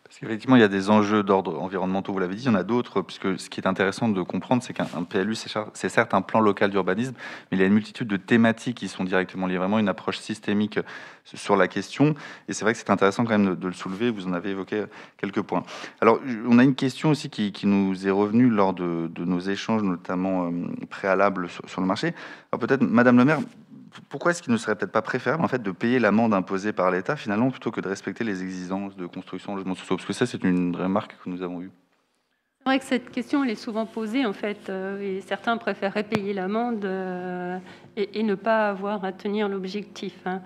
Parce qu'effectivement, il y a des enjeux d'ordre environnementaux, vous l'avez dit, il y en a d'autres, puisque ce qui est intéressant de comprendre, c'est qu'un PLU, c'est certes un plan local d'urbanisme, mais il y a une multitude de thématiques qui sont directement liées, vraiment une approche systémique sur la question, et c'est vrai que c'est intéressant quand même de le soulever, vous en avez évoqué quelques points. Alors, on a une question aussi qui nous est revenue lors de nos échanges, notamment préalables sur le marché. Alors peut-être, Madame le maire, pourquoi est-ce qu'il ne serait peut-être pas préférable en fait, de payer l'amende imposée par l'État finalement plutôt que de respecter les exigences de construction de logements sociaux? Parce que ça, c'est une remarque que nous avons eue. C'est vrai que cette question elle est souvent posée en fait, et certains préféreraient payer l'amende et ne pas avoir à tenir l'objectif. Hein.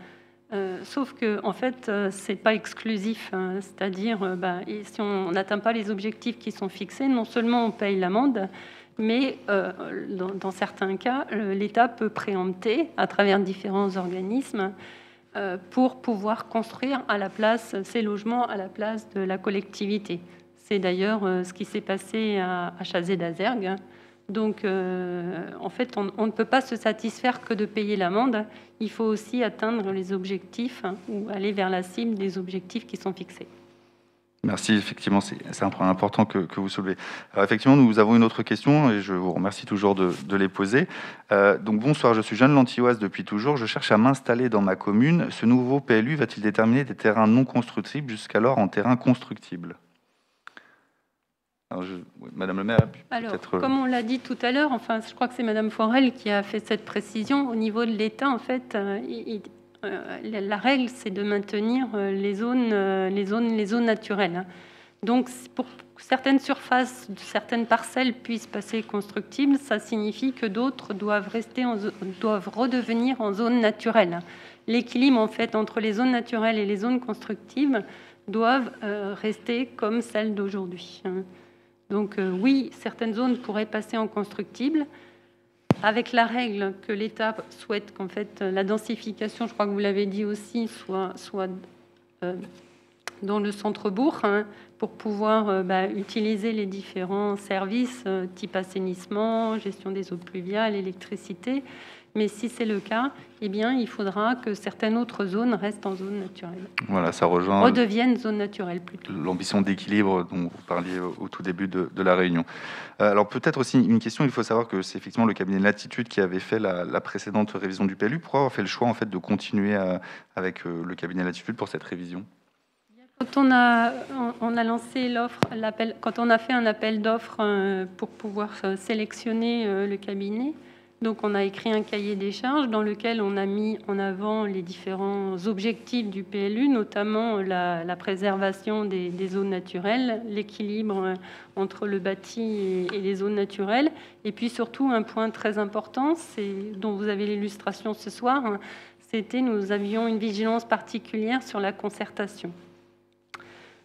Sauf que en fait, c'est pas exclusif. Hein. C'est-à-dire, si on n'atteint pas les objectifs qui sont fixés, non seulement on paye l'amende, mais dans certains cas, l'État peut préempter à travers différents organismes pour pouvoir construire à la place ces logements à la place de la collectivité. C'est d'ailleurs ce qui s'est passé à Chazé-d'Azergues. Donc, en fait, on ne peut pas se satisfaire que de payer l'amende. Il faut aussi atteindre les objectifs ou aller vers la cible des objectifs qui sont fixés. Merci, effectivement, c'est un point important que vous soulevez. Alors, effectivement, nous avons une autre question et je vous remercie toujours de les poser. Donc, bonsoir, je suis jeune lantilloise depuis toujours. Je cherche à m'installer dans ma commune. Ce nouveau PLU va-t-il déterminer des terrains non constructibles jusqu'alors en terrains constructibles? Alors, Madame le maire. Alors, comme on l'a dit tout à l'heure, enfin, je crois que c'est Madame Forel qui a fait cette précision. Au niveau de l'État, en fait, la règle, c'est de maintenir les zones naturelles. Donc, pour que certaines surfaces, certaines parcelles puissent passer constructibles, ça signifie que d'autres doivent redevenir en zone naturelle. L'équilibre, en fait, entre les zones naturelles et les zones constructibles doivent rester comme celles d'aujourd'hui. Donc, oui, certaines zones pourraient passer en constructible, avec la règle que l'État souhaite qu'en fait la densification, je crois que vous l'avez dit aussi, soit dans le centre-bourg, pour pouvoir utiliser les différents services type assainissement, gestion des eaux pluviales, électricité. Mais si c'est le cas, eh bien, il faudra que certaines autres zones restent en zone naturelle. Voilà, ça rejoint... Redeviennent zone naturelle plutôt. L'ambition d'équilibre dont vous parliez au tout début de la réunion. Alors peut-être aussi une question, il faut savoir que c'est effectivement le cabinet Latitude qui avait fait la précédente révision du PLU. Pourquoi avoir fait le choix en fait, de continuer avec le cabinet Latitude pour cette révision? Quand on a lancé quand on a fait un appel d'offres pour pouvoir sélectionner le cabinet, Donc on a écrit un cahier des charges dans lequel on a mis en avant les différents objectifs du PLU, notamment la préservation des zones naturelles, l'équilibre entre le bâti et les zones naturelles. Et puis surtout, un point très important, dont vous avez l'illustration ce soir, c'était nous avions une vigilance particulière sur la concertation.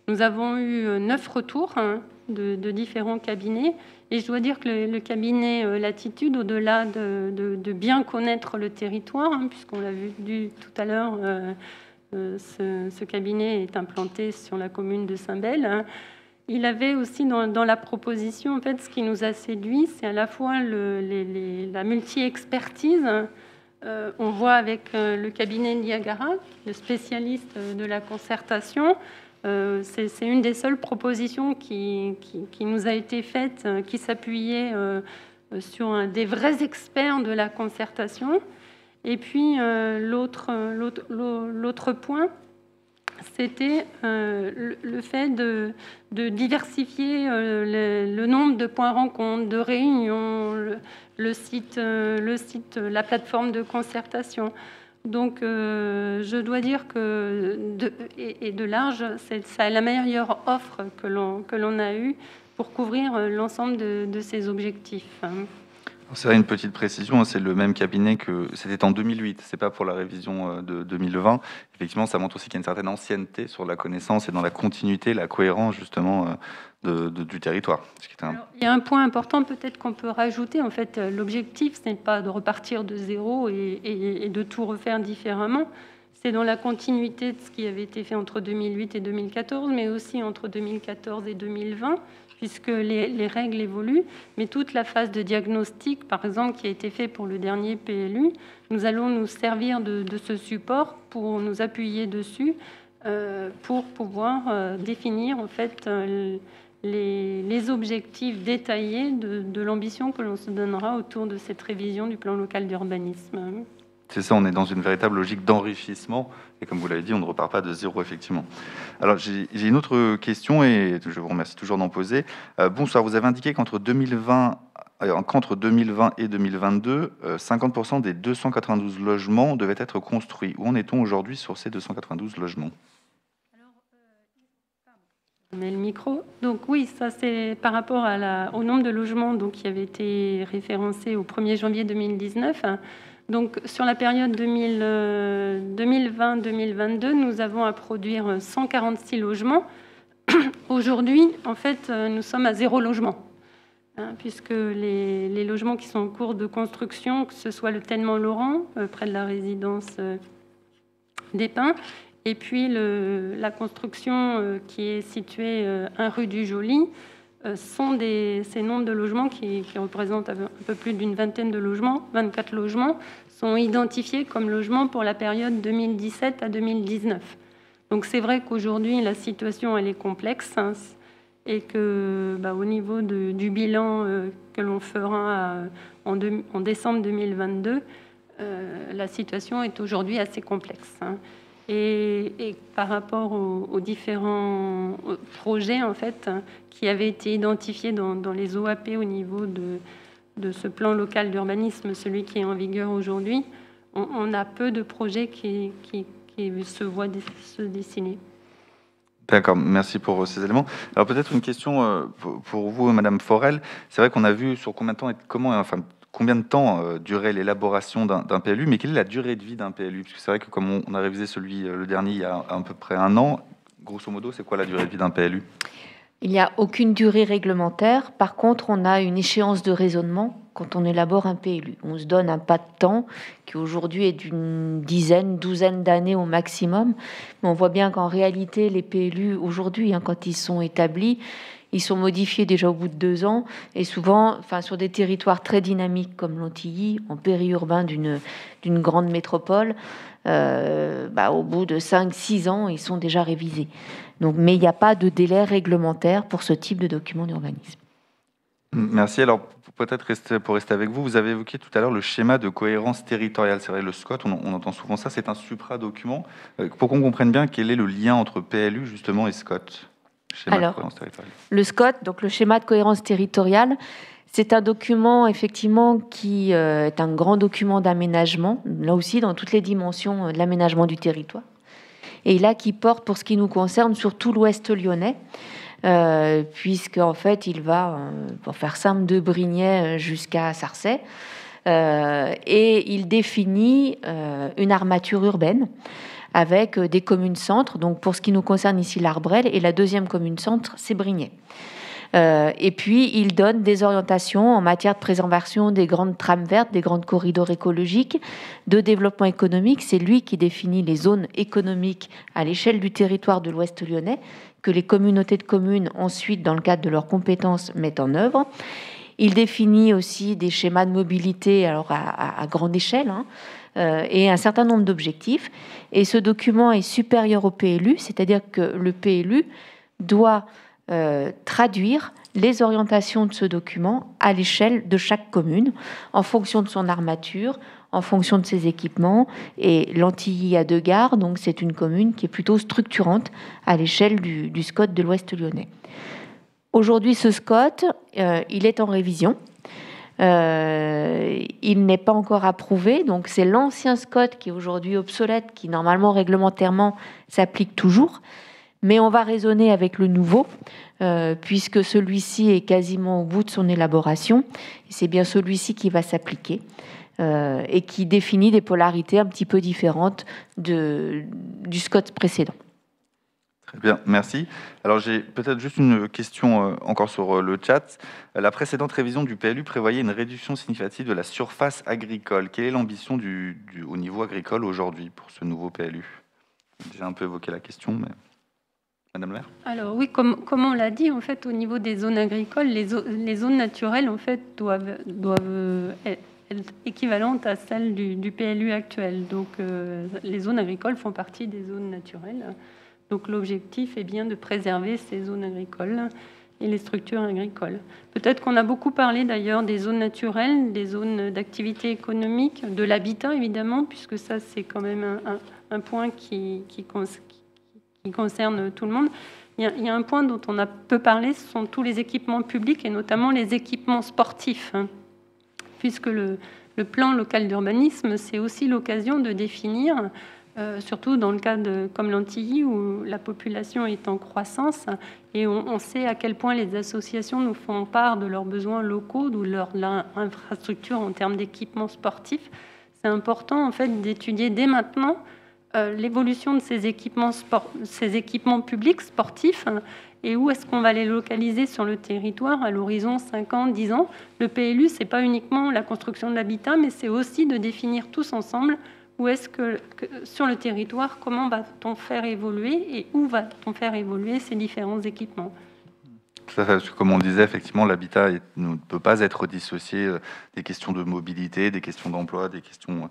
Nous avons eu 9 retours de différents cabinets. Et je dois dire que le cabinet Latitude, au-delà de bien connaître le territoire, puisqu'on l'a vu tout à l'heure, ce cabinet est implanté sur la commune de Saint-Bel. Il avait aussi dans la proposition, en fait, ce qui nous a séduit, c'est à la fois la multi-expertise. On voit avec le cabinet Niagara, le spécialiste de la concertation. C'est une des seules propositions qui nous a été faite, qui s'appuyait sur des vrais experts de la concertation. Et puis l'autre point, c'était le fait de diversifier le nombre de points rencontres, de réunions, le site, la plateforme de concertation. Donc, je dois dire que de large, c'est la meilleure offre que l'on a eue pour couvrir l'ensemble de ces objectifs. C'est une petite précision, c'est le même cabinet que c'était en 2008, c'est pas pour la révision de 2020. Effectivement, ça montre aussi qu'il y a une certaine ancienneté sur la connaissance et dans la continuité, la cohérence justement du territoire. Alors, il y a un point important peut-être qu'on peut rajouter. En fait, l'objectif, ce n'est pas de repartir de zéro et de tout refaire différemment. C'est dans la continuité de ce qui avait été fait entre 2008 et 2014, mais aussi entre 2014 et 2020, puisque les règles évoluent. Mais toute la phase de diagnostic, par exemple, qui a été faite pour le dernier PLU, nous allons nous servir de ce support pour nous appuyer dessus, pour pouvoir définir en fait les objectifs détaillés de l'ambition que l'on se donnera autour de cette révision du plan local d'urbanisme. C'est ça, on est dans une véritable logique d'enrichissement. Et comme vous l'avez dit, on ne repart pas de zéro, effectivement. Alors, j'ai une autre question, et je vous remercie toujours d'en poser. Bonsoir, vous avez indiqué qu'entre 2020 et 2022, 50% des 292 logements devaient être construits. Où en est-on aujourd'hui sur ces 292 logements ? On met le micro. Donc oui, ça c'est par rapport au nombre de logements qui avait été référencé au 1er janvier 2019. Donc, sur la période 2020-2022, nous avons à produire 146 logements. Aujourd'hui, en fait, nous sommes à 0 logement, puisque les logements qui sont en cours de construction, que ce soit le Tellement-Laurent, près de la résidence des Pins, et puis la construction qui est située 1 rue du Joly, sont ces nombres de logements qui représentent un peu plus d'une vingtaine de logements, 24 logements, sont identifiés comme logements pour la période 2017 à 2019. Donc c'est vrai qu'aujourd'hui, la situation elle est complexe et que au niveau du bilan que l'on fera en décembre 2022, la situation est aujourd'hui assez complexe. Et par rapport aux différents projets en fait, qui avaient été identifiés dans les OAP au niveau de ce plan local d'urbanisme, celui qui est en vigueur aujourd'hui, on a peu de projets qui se voient se dessiner. D'accord, merci pour ces éléments. Alors peut-être une question pour vous, Madame Forel. C'est vrai qu'on a vu sur combien de temps durait l'élaboration d'un PLU, mais quelle est la durée de vie d'un PLU? Parce que c'est vrai que comme on a révisé le dernier il y a à peu près 1 an, grosso modo, c'est quoi la durée de vie d'un PLU? Il n'y a aucune durée réglementaire. Par contre, on a une échéance de raisonnement quand on élabore un PLU. On se donne un pas de temps qui aujourd'hui est d'une douzaine d'années au maximum. Mais on voit bien qu'en réalité, les PLU aujourd'hui, quand ils sont établis, ils sont modifiés déjà au bout de 2 ans et souvent, sur des territoires très dynamiques comme l'Antilly, en périurbain d'une grande métropole, au bout de 5-6 ans, ils sont déjà révisés. Donc, mais il n'y a pas de délai réglementaire pour ce type de document d'urbanisme. Merci. Alors, peut-être pour rester avec vous, vous avez évoqué tout à l'heure le schéma de cohérence territoriale. C'est vrai, le SCOT, on entend souvent ça, c'est un supra-document. Pour qu'on comprenne bien, quel est le lien entre PLU justement et SCOT? Alors, le SCOT, donc le schéma de cohérence territoriale, C'est un document, effectivement, qui est un grand document d'aménagement, là aussi dans toutes les dimensions de l'aménagement du territoire. Et là, qui porte, pour ce qui nous concerne, sur tout l'ouest lyonnais, puisqu'en fait, il va, pour faire simple, de Brignais jusqu'à Sarcey. Et il définit une armature urbaine avec des communes-centres. Donc, pour ce qui nous concerne ici, l'Arbrel, et la deuxième commune-centre, c'est Brignais. Et puis, il donne des orientations en matière de préservation des grandes trames vertes, des grands corridors écologiques, de développement économique. C'est lui qui définit les zones économiques à l'échelle du territoire de l'Ouest lyonnais, que les communautés de communes, ensuite, dans le cadre de leurs compétences, mettent en œuvre. Il définit aussi des schémas de mobilité alors à grande échelle, et un certain nombre d'objectifs. Et ce document est supérieur au PLU, c'est-à-dire que le PLU doit traduire les orientations de ce document à l'échelle de chaque commune, en fonction de son armature, en fonction de ses équipements. Et l'Antilly a 2 gares, donc c'est une commune qui est plutôt structurante à l'échelle du SCOT de l'Ouest lyonnais. Aujourd'hui, ce SCOT, il est en révision. Il n'est pas encore approuvé, donc c'est l'ancien SCOT qui est aujourd'hui obsolète, qui normalement réglementairement s'applique toujours. Mais on va raisonner avec le nouveau, puisque celui-ci est quasiment au bout de son élaboration. Et c'est bien celui-ci qui va s'appliquer et qui définit des polarités un petit peu différentes du SCOT précédent. Très bien, merci. Alors j'ai peut-être juste une question encore sur le chat. La précédente révision du PLU prévoyait une réduction significative de la surface agricole. Quelle est l'ambition au niveau agricole aujourd'hui pour ce nouveau PLU? J'ai déjà un peu évoqué la question, mais... Madame le maire. Alors oui, comme on l'a dit, en fait, au niveau des zones agricoles, les zones naturelles, en fait, doivent être équivalentes à celles du PLU actuel. Donc, les zones agricoles font partie des zones naturelles. Donc, l'objectif est bien de préserver ces zones agricoles et les structures agricoles. Peut-être qu'on a beaucoup parlé d'ailleurs des zones naturelles, des zones d'activité économique, de l'habitat évidemment, puisque ça, c'est quand même un point qui concerne tout le monde. Il y a un point dont on a peu parlé, ce sont tous les équipements publics et notamment les équipements sportifs, puisque le plan local d'urbanisme, c'est aussi l'occasion de définir, surtout dans le cas comme l'Antilly, où la population est en croissance, et on sait à quel point les associations nous font part de leurs besoins locaux, de leur infrastructure en termes d'équipements sportifs. C'est important en fait d'étudier dès maintenant l'évolution de ces équipements publics sportifs et où est-ce qu'on va les localiser sur le territoire à l'horizon 5 ans, 10 ans. Le PLU, ce n'est pas uniquement la construction de l'habitat, mais c'est aussi de définir tous ensemble où est-ce que sur le territoire, comment va-t-on faire évoluer et où va-t-on faire évoluer ces différents équipements. Tout à fait, parce que comme on le disait, effectivement, l'habitat ne peut pas être dissocié des questions de mobilité, des questions d'emploi, des questions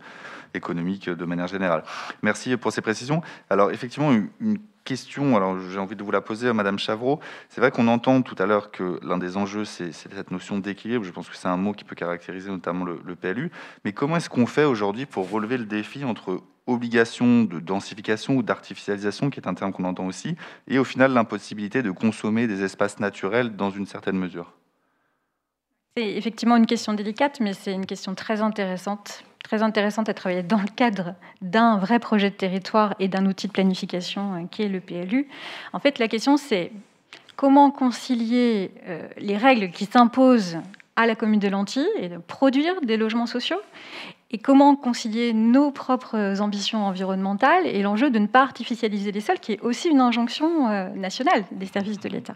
économiques de manière générale. Merci pour ces précisions. Alors, effectivement, une question, alors j'ai envie de vous la poser à Madame Chavreau. C'est vrai qu'on entend tout à l'heure que l'un des enjeux, c'est cette notion d'équilibre. Je pense que c'est un mot qui peut caractériser notamment le PLU. Mais comment est-ce qu'on fait aujourd'hui pour relever le défi entre obligation de densification ou d'artificialisation, qui est un terme qu'on entend aussi, et au final l'impossibilité de consommer des espaces naturels dans une certaine mesure? C'est effectivement une question délicate, mais c'est une question très intéressante à travailler dans le cadre d'un vrai projet de territoire et d'un outil de planification qui est le PLU. En fait, la question, c'est comment concilier les règles qui s'imposent à la commune de l'Antilly et de produire des logements sociaux, et comment concilier nos propres ambitions environnementales et l'enjeu de ne pas artificialiser les sols, qui est aussi une injonction nationale des services de l'État.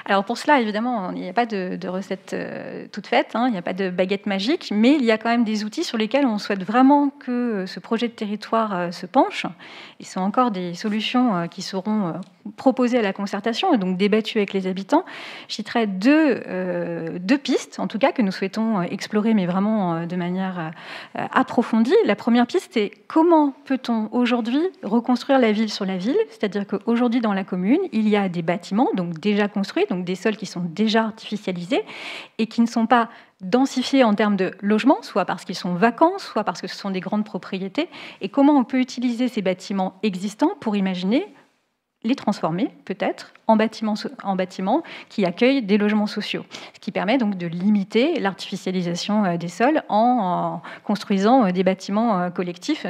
Alors pour cela, évidemment, il n'y a pas de recette toute faite, il n'y a pas de baguette magique, mais il y a quand même des outils sur lesquels on souhaite vraiment que ce projet de territoire se penche. Et ce sont encore des solutions qui seront proposées à la concertation et donc débattues avec les habitants. Je citerai deux pistes, en tout cas, que nous souhaitons explorer, mais vraiment de manière approfondie. La première piste est comment peut-on aujourd'hui reconstruire la ville sur la ville, c'est-à-dire qu'aujourd'hui dans la commune, il y a des bâtiments donc déjà construits, donc des sols qui sont déjà artificialisés et qui ne sont pas densifiés en termes de logement, soit parce qu'ils sont vacants, soit parce que ce sont des grandes propriétés. Et comment on peut utiliser ces bâtiments existants pour imaginer les transformer peut-être en bâtiments qui accueillent des logements sociaux, ce qui permet donc de limiter l'artificialisation des sols en construisant des bâtiments collectifs,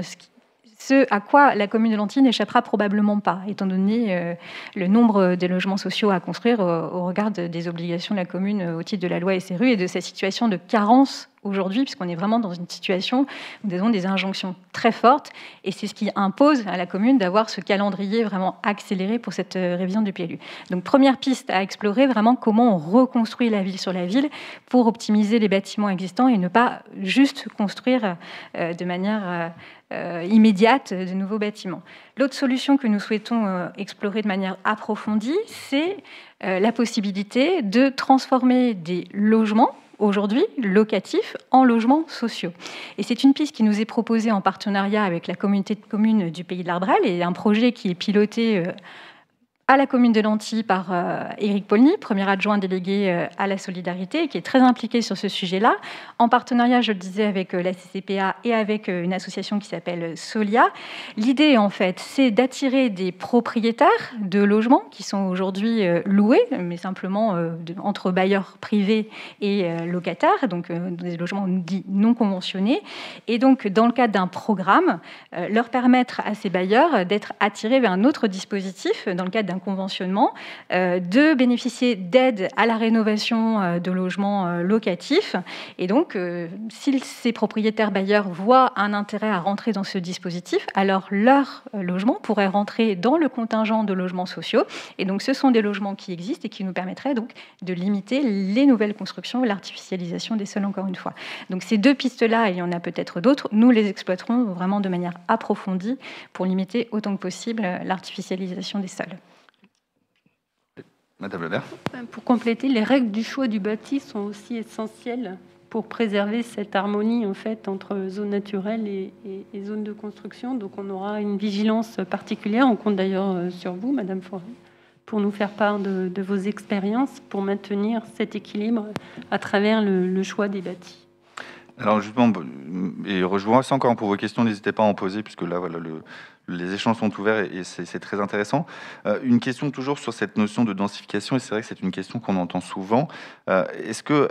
ce à quoi la commune de Lanty n'échappera probablement pas, étant donné le nombre de logements sociaux à construire au regard des obligations de la commune au titre de la loi SRU et de sa situation de carence aujourd'hui, puisqu'on est vraiment dans une situation où nous avons des injonctions très fortes, et c'est ce qui impose à la commune d'avoir ce calendrier vraiment accéléré pour cette révision du PLU. Donc première piste à explorer, vraiment comment on reconstruit la ville sur la ville pour optimiser les bâtiments existants et ne pas juste construire de manière immédiate de nouveaux bâtiments. L'autre solution que nous souhaitons explorer de manière approfondie, c'est la possibilité de transformer des logements aujourd'hui locatifs en logements sociaux. Et c'est une piste qui nous est proposée en partenariat avec la communauté de communes du Pays de l'Arbrel et un projet qui est piloté à la commune de Lanty par Éric Paulny, premier adjoint délégué à la solidarité, qui est très impliqué sur ce sujet-là, en partenariat, je le disais, avec la CCPA et avec une association qui s'appelle Solia. L'idée, en fait, c'est d'attirer des propriétaires de logements qui sont aujourd'hui loués, mais simplement entre bailleurs privés et locataires, donc des logements dits non conventionnés, et donc, dans le cadre d'un programme, leur permettre à ces bailleurs d'être attirés vers un autre dispositif, dans le cadre d'un conventionnement, de bénéficier d'aides à la rénovation de logements locatifs. Et donc, si ces propriétaires bailleurs voient un intérêt à rentrer dans ce dispositif, alors leur logement pourrait rentrer dans le contingent de logements sociaux. Et donc, ce sont des logements qui existent et qui nous permettraient donc de limiter les nouvelles constructions et l'artificialisation des sols, encore une fois. Donc, ces deux pistes-là, et il y en a peut-être d'autres, nous les exploiterons vraiment de manière approfondie pour limiter autant que possible l'artificialisation des sols. Madame Lebert. Pour compléter, les règles du choix du bâti sont aussi essentielles pour préserver cette harmonie en fait entre zones naturelles et zones de construction. Donc on aura une vigilance particulière. On compte d'ailleurs sur vous, Madame Forêt, pour nous faire part de vos expériences pour maintenir cet équilibre à travers le choix des bâtis. Alors justement, et rejoignez encore pour vos questions, n'hésitez pas à en poser, puisque là, voilà, les échanges sont ouverts et c'est très intéressant. Une question toujours sur cette notion de densification, et c'est vrai que c'est une question qu'on entend souvent. Est-ce que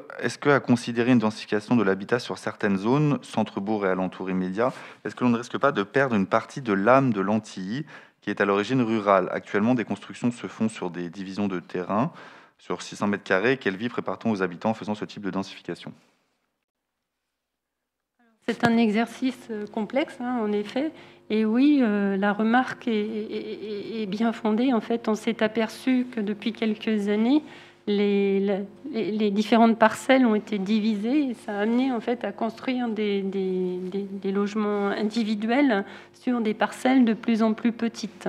à considérer une densification de l'habitat sur certaines zones, centre-bourg et alentours immédiats, est-ce que l'on ne risque pas de perdre une partie de l'âme de l'Antilly, qui est à l'origine rurale? Actuellement, des constructions se font sur des divisions de terrain, sur 600 mètres carrés. Quelle vie prépare-t-on aux habitants en faisant ce type de densification? C'est un exercice complexe, hein, en effet. Et oui, la remarque est bien fondée. En fait, on s'est aperçu que depuis quelques années, les différentes parcelles ont été divisées et ça a amené en fait à construire des logements individuels sur des parcelles de plus en plus petites.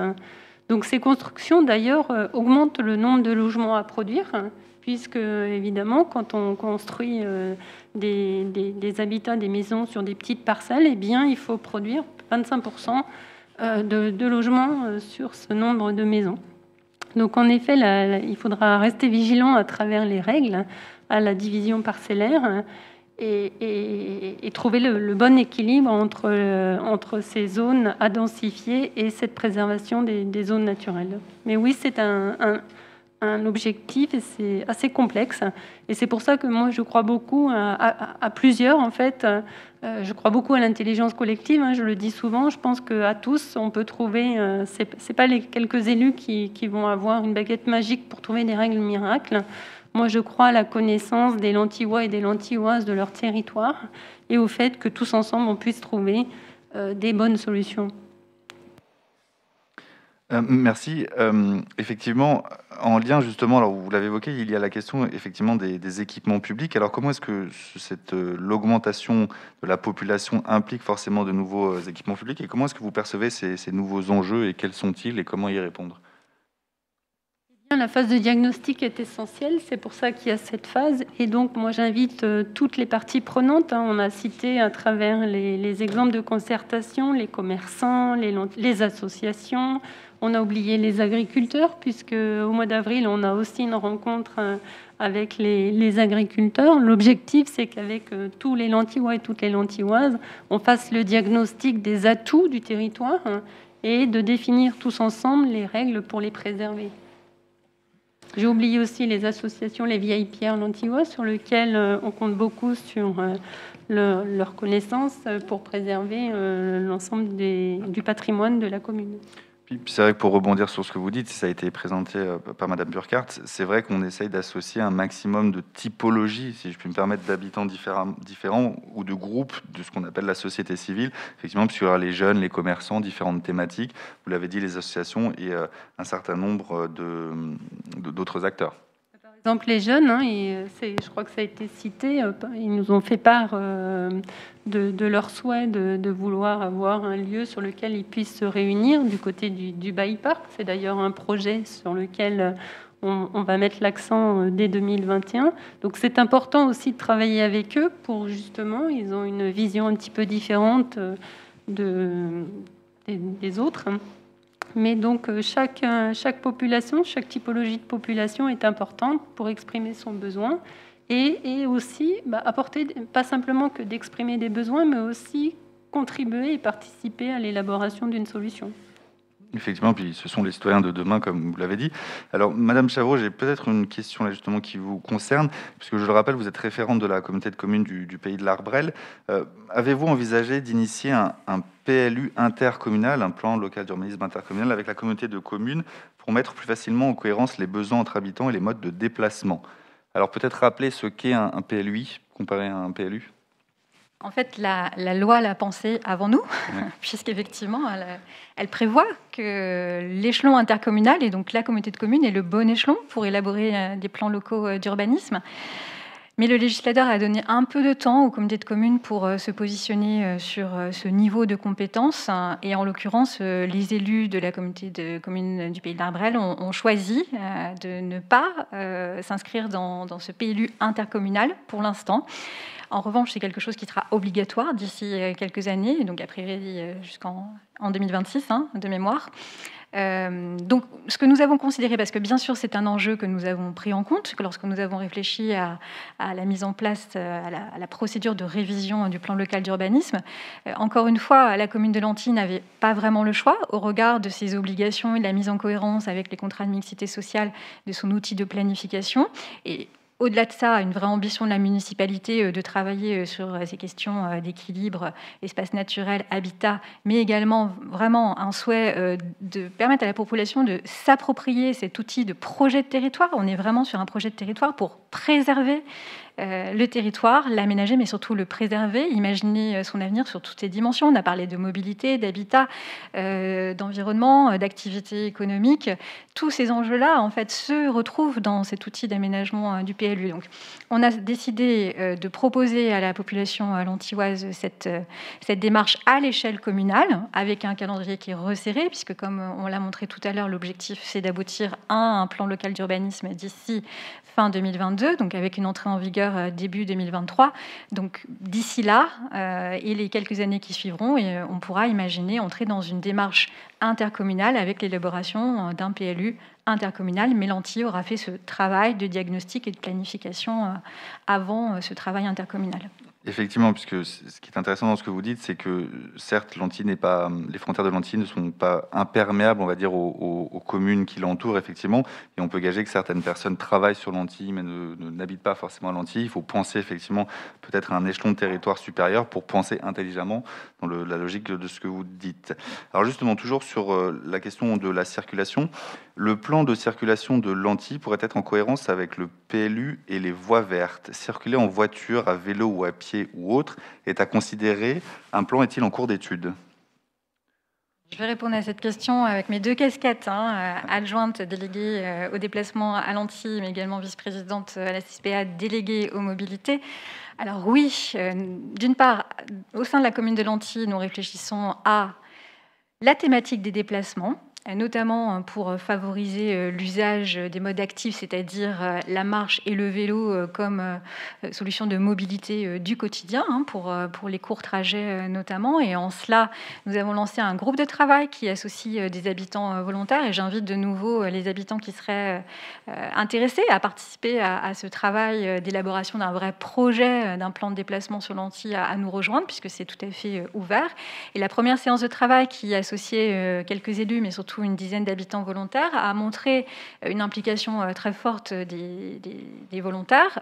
Donc ces constructions, d'ailleurs, augmentent le nombre de logements à produire, puisque, évidemment, quand on construit des habitats, des maisons sur des petites parcelles, eh bien, il faut produire 25% de logements sur ce nombre de maisons. Donc, en effet, il faudra rester vigilant à travers les règles à la division parcellaire et trouver le bon équilibre entre ces zones à densifier et cette préservation des zones naturelles. Mais oui, c'est un objectif et c'est assez complexe. Et c'est pour ça que moi, je crois beaucoup à plusieurs, en fait. Je crois beaucoup à l'intelligence collective, hein, je le dis souvent. Je pense qu'à tous, on peut trouver... c'est pas les quelques élus qui vont avoir une baguette magique pour trouver des règles miracles. Moi, je crois à la connaissance des Lantillois et des Lantilloises de leur territoire et au fait que tous ensemble, on puisse trouver des bonnes solutions. Merci. Effectivement, en lien justement, alors vous l'avez évoqué, il y a la question effectivement des équipements publics. Alors comment est-ce que l'augmentation de la population implique forcément de nouveaux équipements publics et comment est-ce que vous percevez ces nouveaux enjeux et quels sont-ils et comment y répondre? La phase de diagnostic est essentielle, c'est pour ça qu'il y a cette phase. Et donc, moi, j'invite toutes les parties prenantes. On a cité à travers les exemples de concertation, les commerçants, les associations. On a oublié les agriculteurs, puisque au mois d'avril, on a aussi une rencontre avec les agriculteurs. L'objectif, c'est qu'avec tous les Lantillois et toutes les Lantilloises, on fasse le diagnostic des atouts du territoire et de définir tous ensemble les règles pour les préserver. J'ai oublié aussi les associations Les Vieilles Pierres Lantillois, sur lesquelles on compte beaucoup sur leur connaissance pour préserver l'ensemble du patrimoine de la commune. Puis c'est vrai que pour rebondir sur ce que vous dites, ça a été présenté par Madame Burkhardt, c'est vrai qu'on essaye d'associer un maximum de typologies, si je puis me permettre, d'habitants différents ou de groupes de ce qu'on appelle la société civile, effectivement, puisqu'il y aura les jeunes, les commerçants, différentes thématiques, vous l'avez dit, les associations et un certain nombre d'autres acteurs. Par exemple, les jeunes, je crois que ça a été cité, ils nous ont fait part de leur souhait de vouloir avoir un lieu sur lequel ils puissent se réunir du côté du Bailly Park. C'est d'ailleurs un projet sur lequel on va mettre l'accent dès 2021. Donc c'est important aussi de travailler avec eux pour justement, ils ont une vision un petit peu différente des autres. Mais donc chaque population, chaque typologie de population est importante pour exprimer son besoin et aussi apporter, pas simplement que d'exprimer des besoins, mais aussi contribuer et participer à l'élaboration d'une solution. Effectivement, puis ce sont les citoyens de demain, comme vous l'avez dit. Alors, Madame Chavreau, j'ai peut-être une question là justement qui vous concerne, puisque je le rappelle, vous êtes référente de la communauté de communes du Pays de l'Arbrel. Avez-vous envisagé d'initier un PLU intercommunal, un plan local d'urbanisme intercommunal avec la communauté de communes pour mettre plus facilement en cohérence les besoins entre habitants et les modes de déplacement? Alors, peut-être rappeler ce qu'est un PLUI comparé à un PLU? En fait, la loi l'a pensé avant nous, puisqu'effectivement, elle prévoit que l'échelon intercommunal, et donc la communauté de communes, est le bon échelon pour élaborer des plans locaux d'urbanisme. Mais le législateur a donné un peu de temps aux communautés de communes pour se positionner sur ce niveau de compétences. Et en l'occurrence, les élus de la communauté de communes du Pays de l'Arbrel ont choisi de ne pas s'inscrire dans ce PLU intercommunal pour l'instant. En revanche, c'est quelque chose qui sera obligatoire d'ici quelques années, donc a priori jusqu'en 2026, de mémoire. Donc, ce que nous avons considéré, parce que bien sûr c'est un enjeu que nous avons pris en compte lorsque nous avons réfléchi à la mise en place, à la procédure de révision du plan local d'urbanisme, encore une fois, la commune de Lanty n'avait pas vraiment le choix au regard de ses obligations et de la mise en cohérence avec les contrats de mixité sociale de son outil de planification. Et au-delà de ça, une vraie ambition de la municipalité de travailler sur ces questions d'équilibre, espace naturel, habitat, mais également vraiment un souhait de permettre à la population de s'approprier cet outil de projet de territoire. On est vraiment sur un projet de territoire pour préserver le territoire, l'aménager, mais surtout le préserver, imaginer son avenir sur toutes ses dimensions. On a parlé de mobilité, d'habitat, d'environnement, d'activité économique. Tous ces enjeux-là, en fait, se retrouvent dans cet outil d'aménagement du PLU. Donc, on a décidé de proposer à la population lantilloise cette démarche à l'échelle communale, avec un calendrier qui est resserré, puisque, comme on l'a montré tout à l'heure, l'objectif, c'est d'aboutir à un plan local d'urbanisme d'ici fin 2022, donc avec une entrée en vigueur début 2023. Donc d'ici là, et les quelques années qui suivront, on pourra imaginer entrer dans une démarche intercommunale avec l'élaboration d'un PLU intercommunal. Mais Lanty aura fait ce travail de diagnostic et de planification avant ce travail intercommunal. Effectivement, puisque ce qui est intéressant dans ce que vous dites, c'est que certes, Lanty n'est pas, les frontières de Lanty ne sont pas imperméables, on va dire, aux communes qui l'entourent, effectivement. Et on peut gager que certaines personnes travaillent sur Lanty, mais n'habitent pas forcément à Lanty. Il faut penser effectivement peut-être à un échelon de territoire supérieur pour penser intelligemment dans la logique de ce que vous dites. Alors justement, toujours sur la question de la circulation, le plan de circulation de Lanty pourrait être en cohérence avec le PLU et les voies vertes. Circuler en voiture, à vélo ou à pied ou autre est à considérer. Un plan est-il en cours d'étude? Je vais répondre à cette question avec mes deux casquettes, adjointe déléguée au déplacement à Lanty, mais également vice-présidente à la CISPA, déléguée aux mobilités. Alors oui, d'une part, au sein de la commune de Lanty, nous réfléchissons à la thématique des déplacements, notamment pour favoriser l'usage des modes actifs, c'est-à-dire la marche et le vélo comme solution de mobilité du quotidien, pour les courts trajets notamment. Et en cela, nous avons lancé un groupe de travail qui associe des habitants volontaires, et j'invite de nouveau les habitants qui seraient intéressés à participer à ce travail d'élaboration d'un vrai projet, d'un plan de déplacement sur l'Antille à nous rejoindre, puisque c'est tout à fait ouvert. Et la première séance de travail qui associait quelques élus, mais surtout une dizaine d'habitants volontaires, a montré une implication très forte des volontaires,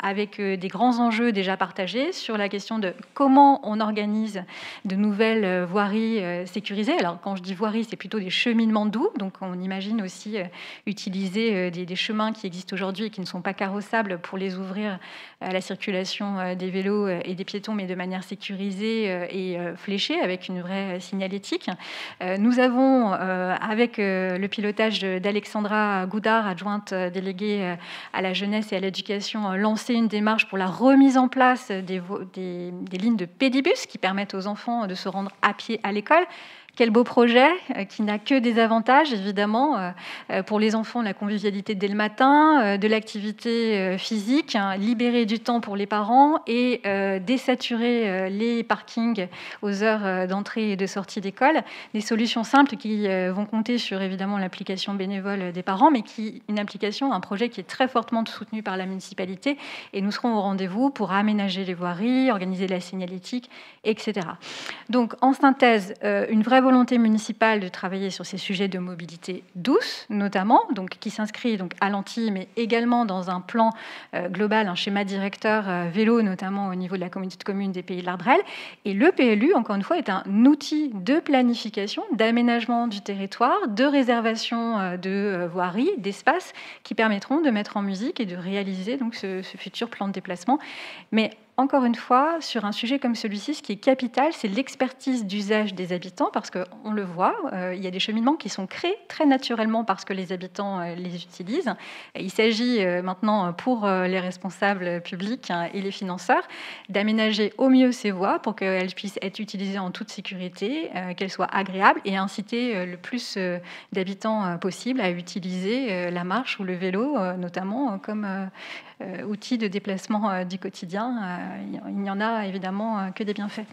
avec des grands enjeux déjà partagés sur la question de comment on organise de nouvelles voiries sécurisées. Alors quand je dis voiries, c'est plutôt des cheminements doux, donc on imagine aussi utiliser des chemins qui existent aujourd'hui et qui ne sont pas carrossables pour les ouvrir à la circulation des vélos et des piétons, mais de manière sécurisée et fléchée, avec une vraie signalétique. Nous avons, avec le pilotage d'Alexandra Goudard, adjointe déléguée à la jeunesse et à l'éducation, lancé une démarche pour la remise en place des lignes de pédibus qui permettent aux enfants de se rendre à pied à l'école. Quel beau projet qui n'a que des avantages, évidemment, pour les enfants, la convivialité dès le matin, de l'activité physique, libérer du temps pour les parents et désaturer les parkings aux heures d'entrée et de sortie d'école. Des solutions simples qui vont compter sur, évidemment, l'application bénévole des parents, mais un projet qui est très fortement soutenu par la municipalité. Et nous serons au rendez-vous pour aménager les voiries, organiser la signalétique, etc. Donc, en synthèse, une vraie volonté municipale de travailler sur ces sujets de mobilité douce, notamment, donc, qui s'inscrit donc à l'Antille, mais également dans un plan global, un schéma directeur vélo, notamment au niveau de la communauté de communes des Pays de l'Ardrel. Et le PLU, encore une fois, est un outil de planification, d'aménagement du territoire, de réservation de voiries, d'espaces, qui permettront de mettre en musique et de réaliser donc ce futur plan de déplacement. Mais encore une fois, sur un sujet comme celui-ci, ce qui est capital, c'est l'expertise d'usage des habitants, parce qu'on le voit, il y a des cheminements qui sont créés très naturellement parce que les habitants les utilisent. Et il s'agit maintenant, pour les responsables publics et les financeurs, d'aménager au mieux ces voies pour qu'elles puissent être utilisées en toute sécurité, qu'elles soient agréables, et inciter le plus d'habitants possible à utiliser la marche ou le vélo, notamment comme outil de déplacement du quotidien. Il n'y en a évidemment que des bienfaits.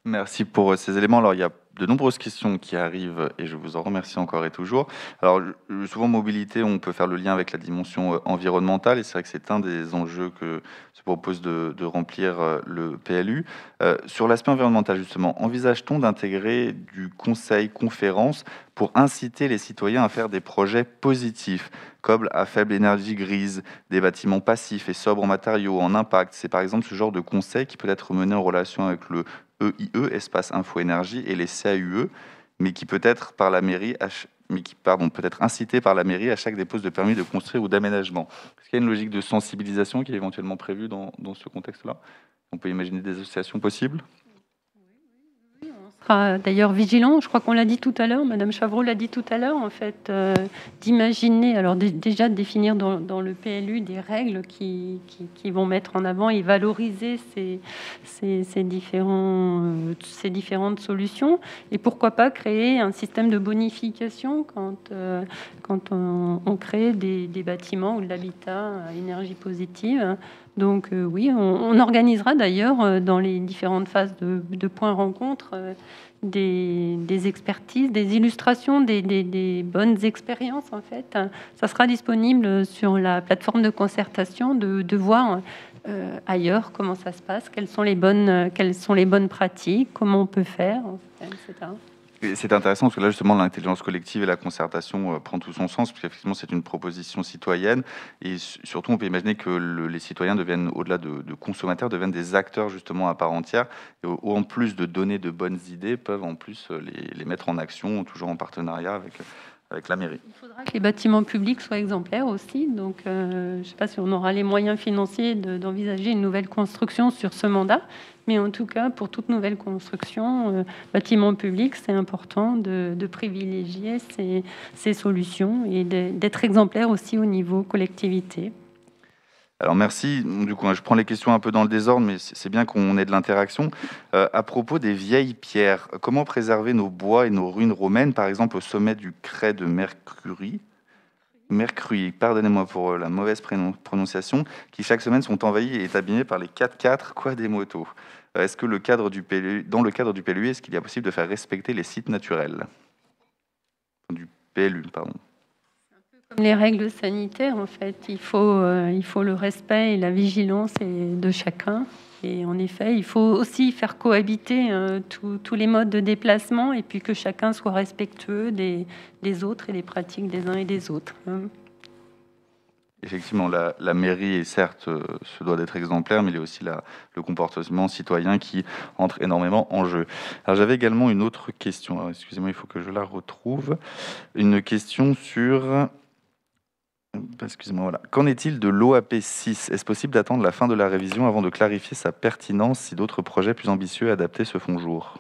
Merci pour ces éléments. Alors, il y a de nombreuses questions qui arrivent et je vous en remercie encore et toujours. Alors, souvent, mobilité, on peut faire le lien avec la dimension environnementale et c'est vrai que c'est un des enjeux que se propose de remplir le PLU. Sur l'aspect environnemental, justement, envisage-t-on d'intégrer du conseil conférence pour inciter les citoyens à faire des projets positifs, comme à faible énergie grise, des bâtiments passifs et sobres en matériaux, en impact? C'est par exemple ce genre de conseil qui peut être mené en relation avec le EIE, Espace Info Énergie, et les CAUE, mais qui peut être par la mairie, peut être incité par la mairie à chaque dépose de permis de construire ou d'aménagement. Est-ce qu'il y a une logique de sensibilisation qui est éventuellement prévue dans ce contexte-là? On peut imaginer des associations possibles? D'ailleurs vigilant, je crois qu'on l'a dit tout à l'heure, Madame Chavreau l'a dit tout à l'heure, en fait, d'imaginer, alors déjà de définir dans le PLU des règles qui vont mettre en avant et valoriser ces différentes solutions, et pourquoi pas créer un système de bonification quand on crée des bâtiments ou de l'habitat à énergie positive. Donc oui, on organisera d'ailleurs dans les différentes phases de points rencontres des expertises, des illustrations, des bonnes expériences en fait. Ça sera disponible sur la plateforme de concertation de voir ailleurs comment ça se passe, quelles sont les bonnes pratiques, comment on peut faire, etc. C'est intéressant parce que là, justement, l'intelligence collective et la concertation prend tout son sens, parce qu'effectivement, c'est une proposition citoyenne. Et surtout, on peut imaginer que les citoyens deviennent, au-delà de consommateurs, deviennent des acteurs, justement, à part entière. Et en plus de donner de bonnes idées, peuvent en plus les mettre en action, toujours en partenariat avec la mairie. Il faudra que les bâtiments publics soient exemplaires aussi. Donc, je ne sais pas si on aura les moyens financiers d'envisager une nouvelle construction sur ce mandat. Mais en tout cas, pour toute nouvelle construction, bâtiment public, c'est important de privilégier ces solutions et d'être exemplaire aussi au niveau collectivité. Alors merci. Du coup, je prends les questions un peu dans le désordre, mais c'est bien qu'on ait de l'interaction. À propos des vieilles pierres, comment préserver nos bois et nos ruines romaines, par exemple au sommet du Crêt de Mercury, pardonnez-moi pour la mauvaise prononciation, qui chaque semaine sont envahis et abîmés par les 4x4 Quademoto. Est-ce que dans le cadre du PLU, est-ce qu'il y a possible de faire respecter les sites naturels? Du PLU, pardon. Comme les règles sanitaires, en fait, il faut le respect et la vigilance de chacun. Et en effet, il faut aussi faire cohabiter tous les modes de déplacement et puis que chacun soit respectueux des autres et des pratiques des uns et des autres. Effectivement, la mairie, certes, se doit d'être exemplaire, mais il y a aussi le comportement citoyen qui entre énormément en jeu. Alors, j'avais également une autre question. Alors, excusez-moi, il faut que je la retrouve. Une question sur... Excusez-moi, voilà. Qu'en est-il de l'OAP 6 ? Est-ce possible d'attendre la fin de la révision avant de clarifier sa pertinence si d'autres projets plus ambitieux et adaptés se font jour ?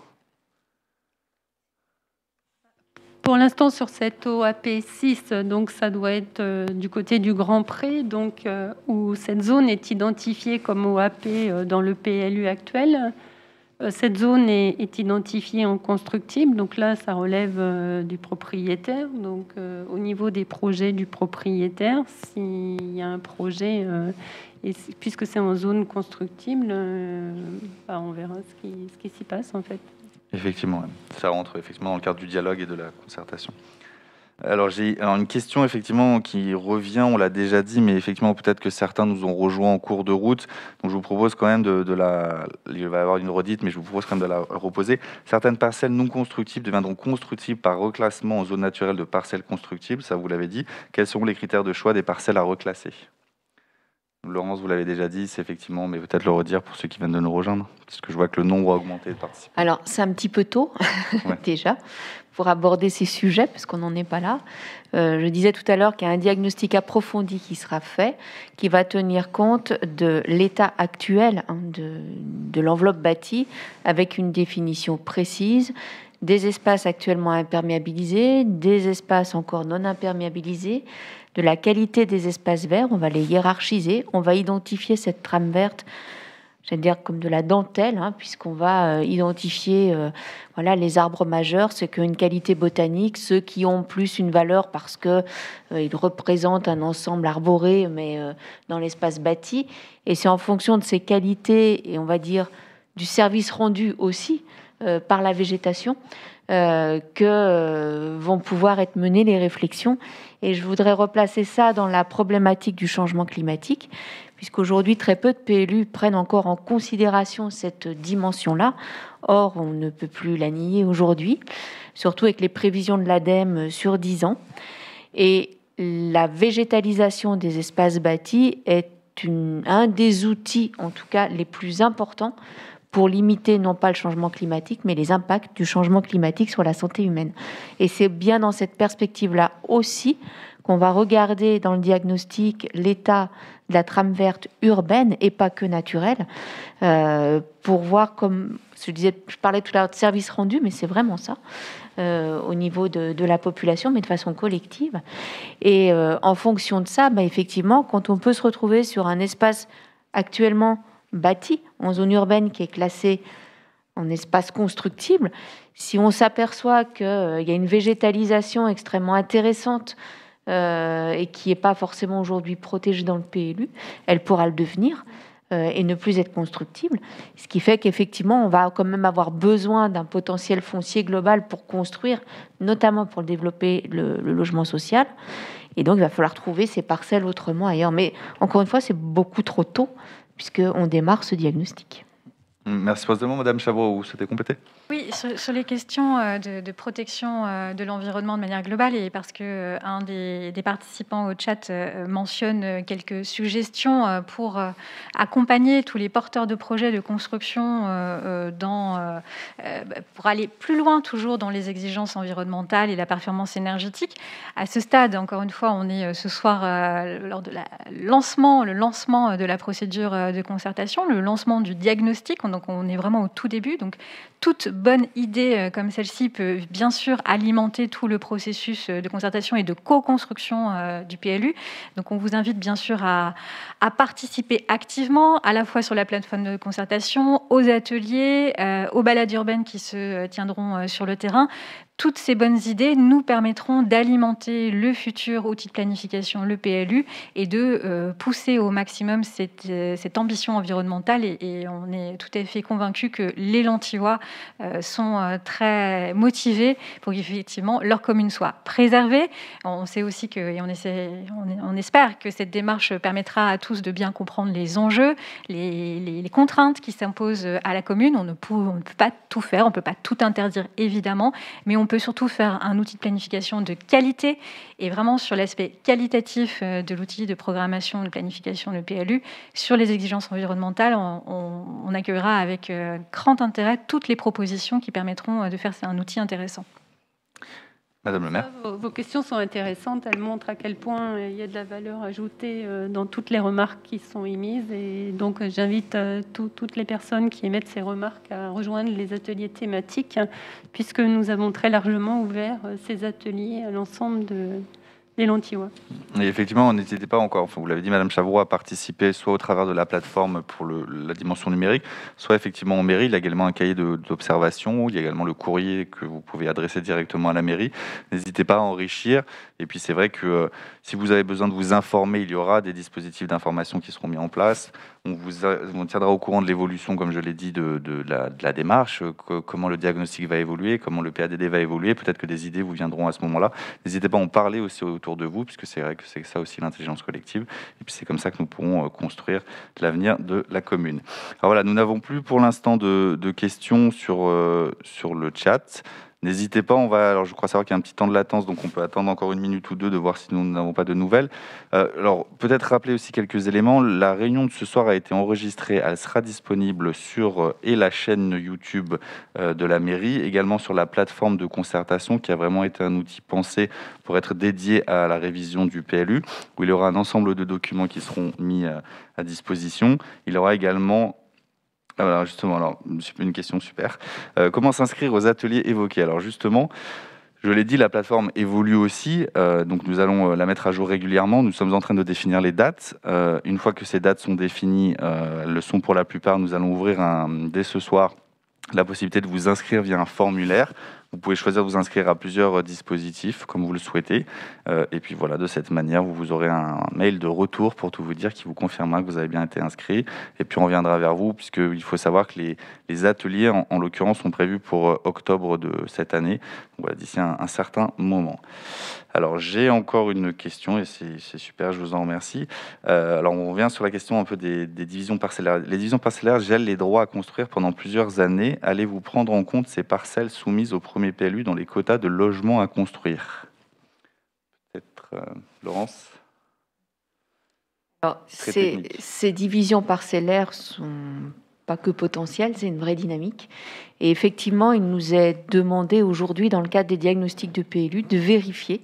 Pour l'instant, sur cette OAP 6, donc ça doit être du côté du Grand Pré, donc où cette zone est identifiée comme OAP dans le PLU actuel. Cette zone est identifiée en constructible, donc là, ça relève du propriétaire. Donc, au niveau des projets du propriétaire, s'il y a un projet, et puisque c'est en zone constructible, on verra ce qui s'y passe en fait. Effectivement, ça rentre effectivement dans le cadre du dialogue et de la concertation. Alors j'ai une question effectivement qui revient, on l'a déjà dit, mais effectivement peut-être que certains nous ont rejoints en cours de route, donc je vous propose quand même il va y avoir une redite, mais je vous propose quand même de la reposer. Certaines parcelles non constructibles deviendront constructibles par reclassement en zone naturelle de parcelles constructibles, ça vous l'avez dit. Quels sont les critères de choix des parcelles à reclasser ? Laurence, vous l'avez déjà dit, c'est effectivement, mais peut-être le redire pour ceux qui viennent de nous rejoindre, parce que je vois que le nombre a augmenté de participants. Alors, c'est un petit peu tôt, déjà, pour aborder ces sujets, parce qu'on n'en est pas là. Je disais tout à l'heure qu'il y a un diagnostic approfondi qui sera fait, qui va tenir compte de l'état actuel de l'enveloppe bâtie, avec une définition précise, des espaces actuellement imperméabilisés, des espaces encore non imperméabilisés, de la qualité des espaces verts, on va les hiérarchiser, on va identifier cette trame verte, j'allais dire comme de la dentelle, puisqu'on va identifier les arbres majeurs, ceux qui ont une qualité botanique, ceux qui ont plus une valeur parce qu'ils représentent un ensemble arboré, mais dans l'espace bâti. Et c'est en fonction de ces qualités, et on va dire du service rendu aussi par la végétation, que vont pouvoir être menées les réflexions. Et je voudrais replacer ça dans la problématique du changement climatique, puisqu'aujourd'hui, très peu de PLU prennent encore en considération cette dimension-là. Or, on ne peut plus la nier aujourd'hui, surtout avec les prévisions de l'ADEME sur 10 ans. Et la végétalisation des espaces bâtis est un des outils, en tout cas, les plus importants pour limiter non pas le changement climatique, mais les impacts du changement climatique sur la santé humaine. Et c'est bien dans cette perspective-là aussi qu'on va regarder dans le diagnostic l'état de la trame verte urbaine et pas que naturelle, pour voir, comme je parlais tout à l'heure de service rendu, mais c'est vraiment ça, au niveau de la population, mais de façon collective. Et en fonction de ça, effectivement, quand on peut se retrouver sur un espace actuellement bâti en zone urbaine qui est classé en espace constructible, si on s'aperçoit qu'il y a une végétalisation extrêmement intéressante et qui n'est pas forcément aujourd'hui protégée dans le PLU, elle pourra le devenir et ne plus être constructible. Ce qui fait qu'effectivement, on va quand même avoir besoin d'un potentiel foncier global pour construire, notamment pour développer le logement social. Et donc, il va falloir trouver ces parcelles autrement ailleurs. Mais encore une fois, c'est beaucoup trop tôt, puisqu'on démarre ce diagnostic. Merci précisément, Madame Chavreau, vous souhaitez compléter ? Oui, sur les questions de protection de l'environnement de manière globale, et parce que un des participants au chat mentionne quelques suggestions pour accompagner tous les porteurs de projets de construction pour aller plus loin toujours dans les exigences environnementales et la performance énergétique. À ce stade, encore une fois, on est ce soir lors de le lancement de la procédure de concertation, le lancement du diagnostic, donc on est vraiment au tout début, donc toute bonne idée comme celle-ci peut bien sûr alimenter tout le processus de concertation et de co-construction du PLU. Donc on vous invite bien sûr à participer activement, à la fois sur la plateforme de concertation, aux ateliers, aux balades urbaines qui se tiendront sur le terrain. Toutes ces bonnes idées nous permettront d'alimenter le futur outil de planification, le PLU, et de pousser au maximum cette ambition environnementale. Et on est tout à fait convaincus que les Lentillois sont très motivés pour qu'effectivement leur commune soit préservée. On sait aussi que, et on espère que cette démarche permettra à tous de bien comprendre les enjeux, les contraintes qui s'imposent à la commune. On ne peut pas tout faire, on ne peut pas tout interdire évidemment, mais on peut surtout faire un outil de planification de qualité, et vraiment sur l'aspect qualitatif de l'outil de programmation de planification, le PLU, sur les exigences environnementales, on accueillera avec grand intérêt toutes les propositions qui permettront de faire un outil intéressant. Madame le maire. Vos questions sont intéressantes, elles montrent à quel point il y a de la valeur ajoutée dans toutes les remarques qui sont émises, et donc j'invite toutes les personnes qui émettent ces remarques à rejoindre les ateliers thématiques, puisque nous avons très largement ouvert ces ateliers à l'ensemble des Lentillois. Et effectivement, n'hésitez pas encore, vous l'avez dit Madame Chavroux, à participer soit au travers de la plateforme pour la dimension numérique, soit effectivement en mairie. Il y a également un cahier d'observation, il y a également le courrier que vous pouvez adresser directement à la mairie. N'hésitez pas à enrichir. Et puis c'est vrai que si vous avez besoin de vous informer, il y aura des dispositifs d'information qui seront mis en place. On vous tiendra au courant de l'évolution, comme je l'ai dit, de la démarche, comment le diagnostic va évoluer, comment le PADD va évoluer. Peut-être que des idées vous viendront à ce moment-là. N'hésitez pas à en parler aussi autour de vous, puisque c'est vrai que c'est ça aussi l'intelligence collective. Et puis c'est comme ça que nous pourrons construire l'avenir de la commune. Alors voilà, nous n'avons plus pour l'instant de questions sur le chat. N'hésitez pas, alors je crois savoir qu'il y a un petit temps de latence, donc on peut attendre encore 1 minute ou 2 de voir si nous n'avons pas de nouvelles. Alors peut-être rappeler aussi quelques éléments. La réunion de ce soir a été enregistrée, elle sera disponible sur et la chaîne YouTube de la mairie, également sur la plateforme de concertation qui a vraiment été un outil pensé pour être dédié à la révision du PLU, où il y aura un ensemble de documents qui seront mis à disposition. Il y aura également... Alors justement, une question super. Comment s'inscrire aux ateliers évoqués? Alors justement, je l'ai dit, la plateforme évolue aussi, donc nous allons la mettre à jour régulièrement. Nous sommes en train de définir les dates. Une fois que ces dates sont définies, elles le sont pour la plupart, nous allons ouvrir dès ce soir la possibilité de vous inscrire via un formulaire. Vous pouvez choisir de vous inscrire à plusieurs dispositifs, comme vous le souhaitez. Et puis voilà, de cette manière, vous aurez un mail de retour pour tout vous dire, qui vous confirmera que vous avez bien été inscrit. Et puis on reviendra vers vous, puisqu'il faut savoir que les ateliers, en l'occurrence, sont prévus pour octobre de cette année. Donc voilà, d'ici un certain moment. Alors j'ai encore une question, et c'est super, je vous en remercie. Alors on revient sur la question un peu des divisions parcellaires. Les divisions parcellaires gèlent les droits à construire pendant plusieurs années. Allez-vous prendre en compte ces parcelles soumises au premier PLU dans les quotas de logements à construire? Peut-être Laurence? Alors, ces divisions parcellaires sont pas que potentielles, c'est une vraie dynamique. Et effectivement, il nous est demandé aujourd'hui, dans le cadre des diagnostics de PLU, de vérifier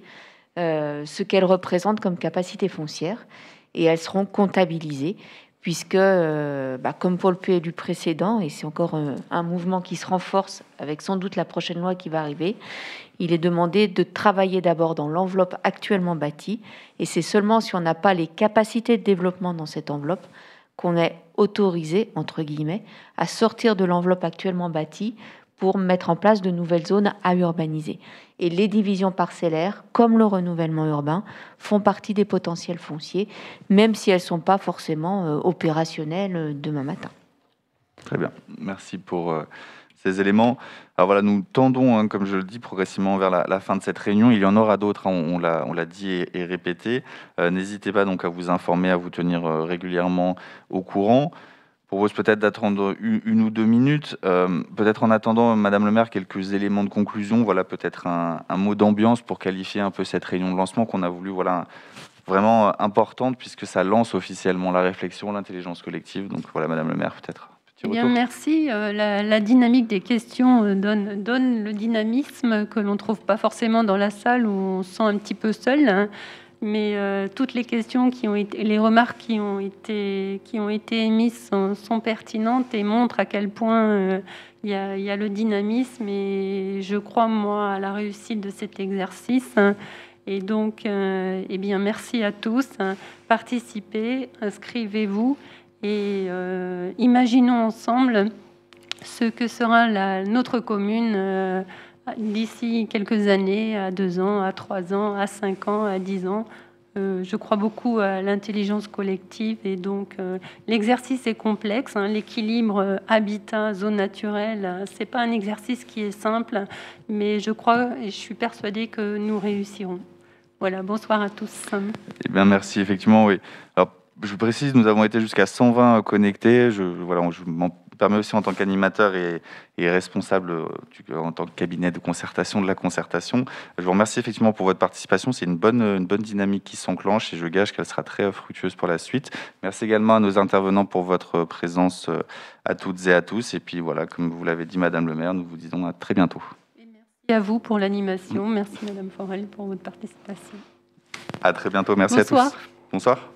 ce qu'elles représentent comme capacité foncière. Et elles seront comptabilisées, puisque, comme pour le PLU précédent, et c'est encore un mouvement qui se renforce avec sans doute la prochaine loi qui va arriver, il est demandé de travailler d'abord dans l'enveloppe actuellement bâtie, et c'est seulement si on n'a pas les capacités de développement dans cette enveloppe qu'on est autorisé, entre guillemets, à sortir de l'enveloppe actuellement bâtie pour mettre en place de nouvelles zones à urbaniser. Et les divisions parcellaires, comme le renouvellement urbain, font partie des potentiels fonciers, même si elles ne sont pas forcément opérationnelles demain matin. Très bien, merci pour ces éléments. Alors voilà, nous tendons, comme je le dis, progressivement vers la fin de cette réunion. Il y en aura d'autres, on l'a dit et répété. N'hésitez pas donc à vous informer, à vous tenir régulièrement au courant. Je propose peut-être d'attendre 1 ou 2 minutes. Peut-être en attendant, Madame le maire, quelques éléments de conclusion. Voilà, peut-être un mot d'ambiance pour qualifier un peu cette réunion de lancement qu'on a voulu vraiment importante, puisque ça lance officiellement la réflexion, l'intelligence collective. Donc voilà, Madame le maire, peut-être. Bien, merci. La dynamique des questions donne le dynamisme que l'on ne trouve pas forcément dans la salle, où on se sent un petit peu seul. mais toutes les questions les remarques qui ont été émises sont pertinentes et montrent à quel point il y a le dynamisme, et je crois, moi, à la réussite de cet exercice. Et donc, eh bien, merci à tous. Participez, inscrivez-vous et imaginons ensemble ce que sera notre commune d'ici quelques années, à 2 ans, à 3 ans, à 5 ans, à 10 ans. Je crois beaucoup à l'intelligence collective, et donc l'exercice est complexe. L'équilibre habitat-zone naturelle, c'est pas un exercice qui est simple, mais je crois et je suis persuadée que nous réussirons. Voilà, bonsoir à tous. Eh bien, merci, effectivement, oui. Alors, je vous précise, nous avons été jusqu'à 120 connectés. Je m'en permets aussi, en tant qu'animateur et responsable en tant que cabinet de concertation, de la concertation. Je vous remercie effectivement pour votre participation. C'est une bonne dynamique qui s'enclenche, et je gage qu'elle sera très fructueuse pour la suite. Merci également à nos intervenants pour votre présence à toutes et à tous. Et puis voilà, comme vous l'avez dit, Madame le maire, nous vous disons à très bientôt. Merci à vous pour l'animation. Merci Madame Forel pour votre participation. À très bientôt. Merci. Bonsoir. À tous. Bonsoir.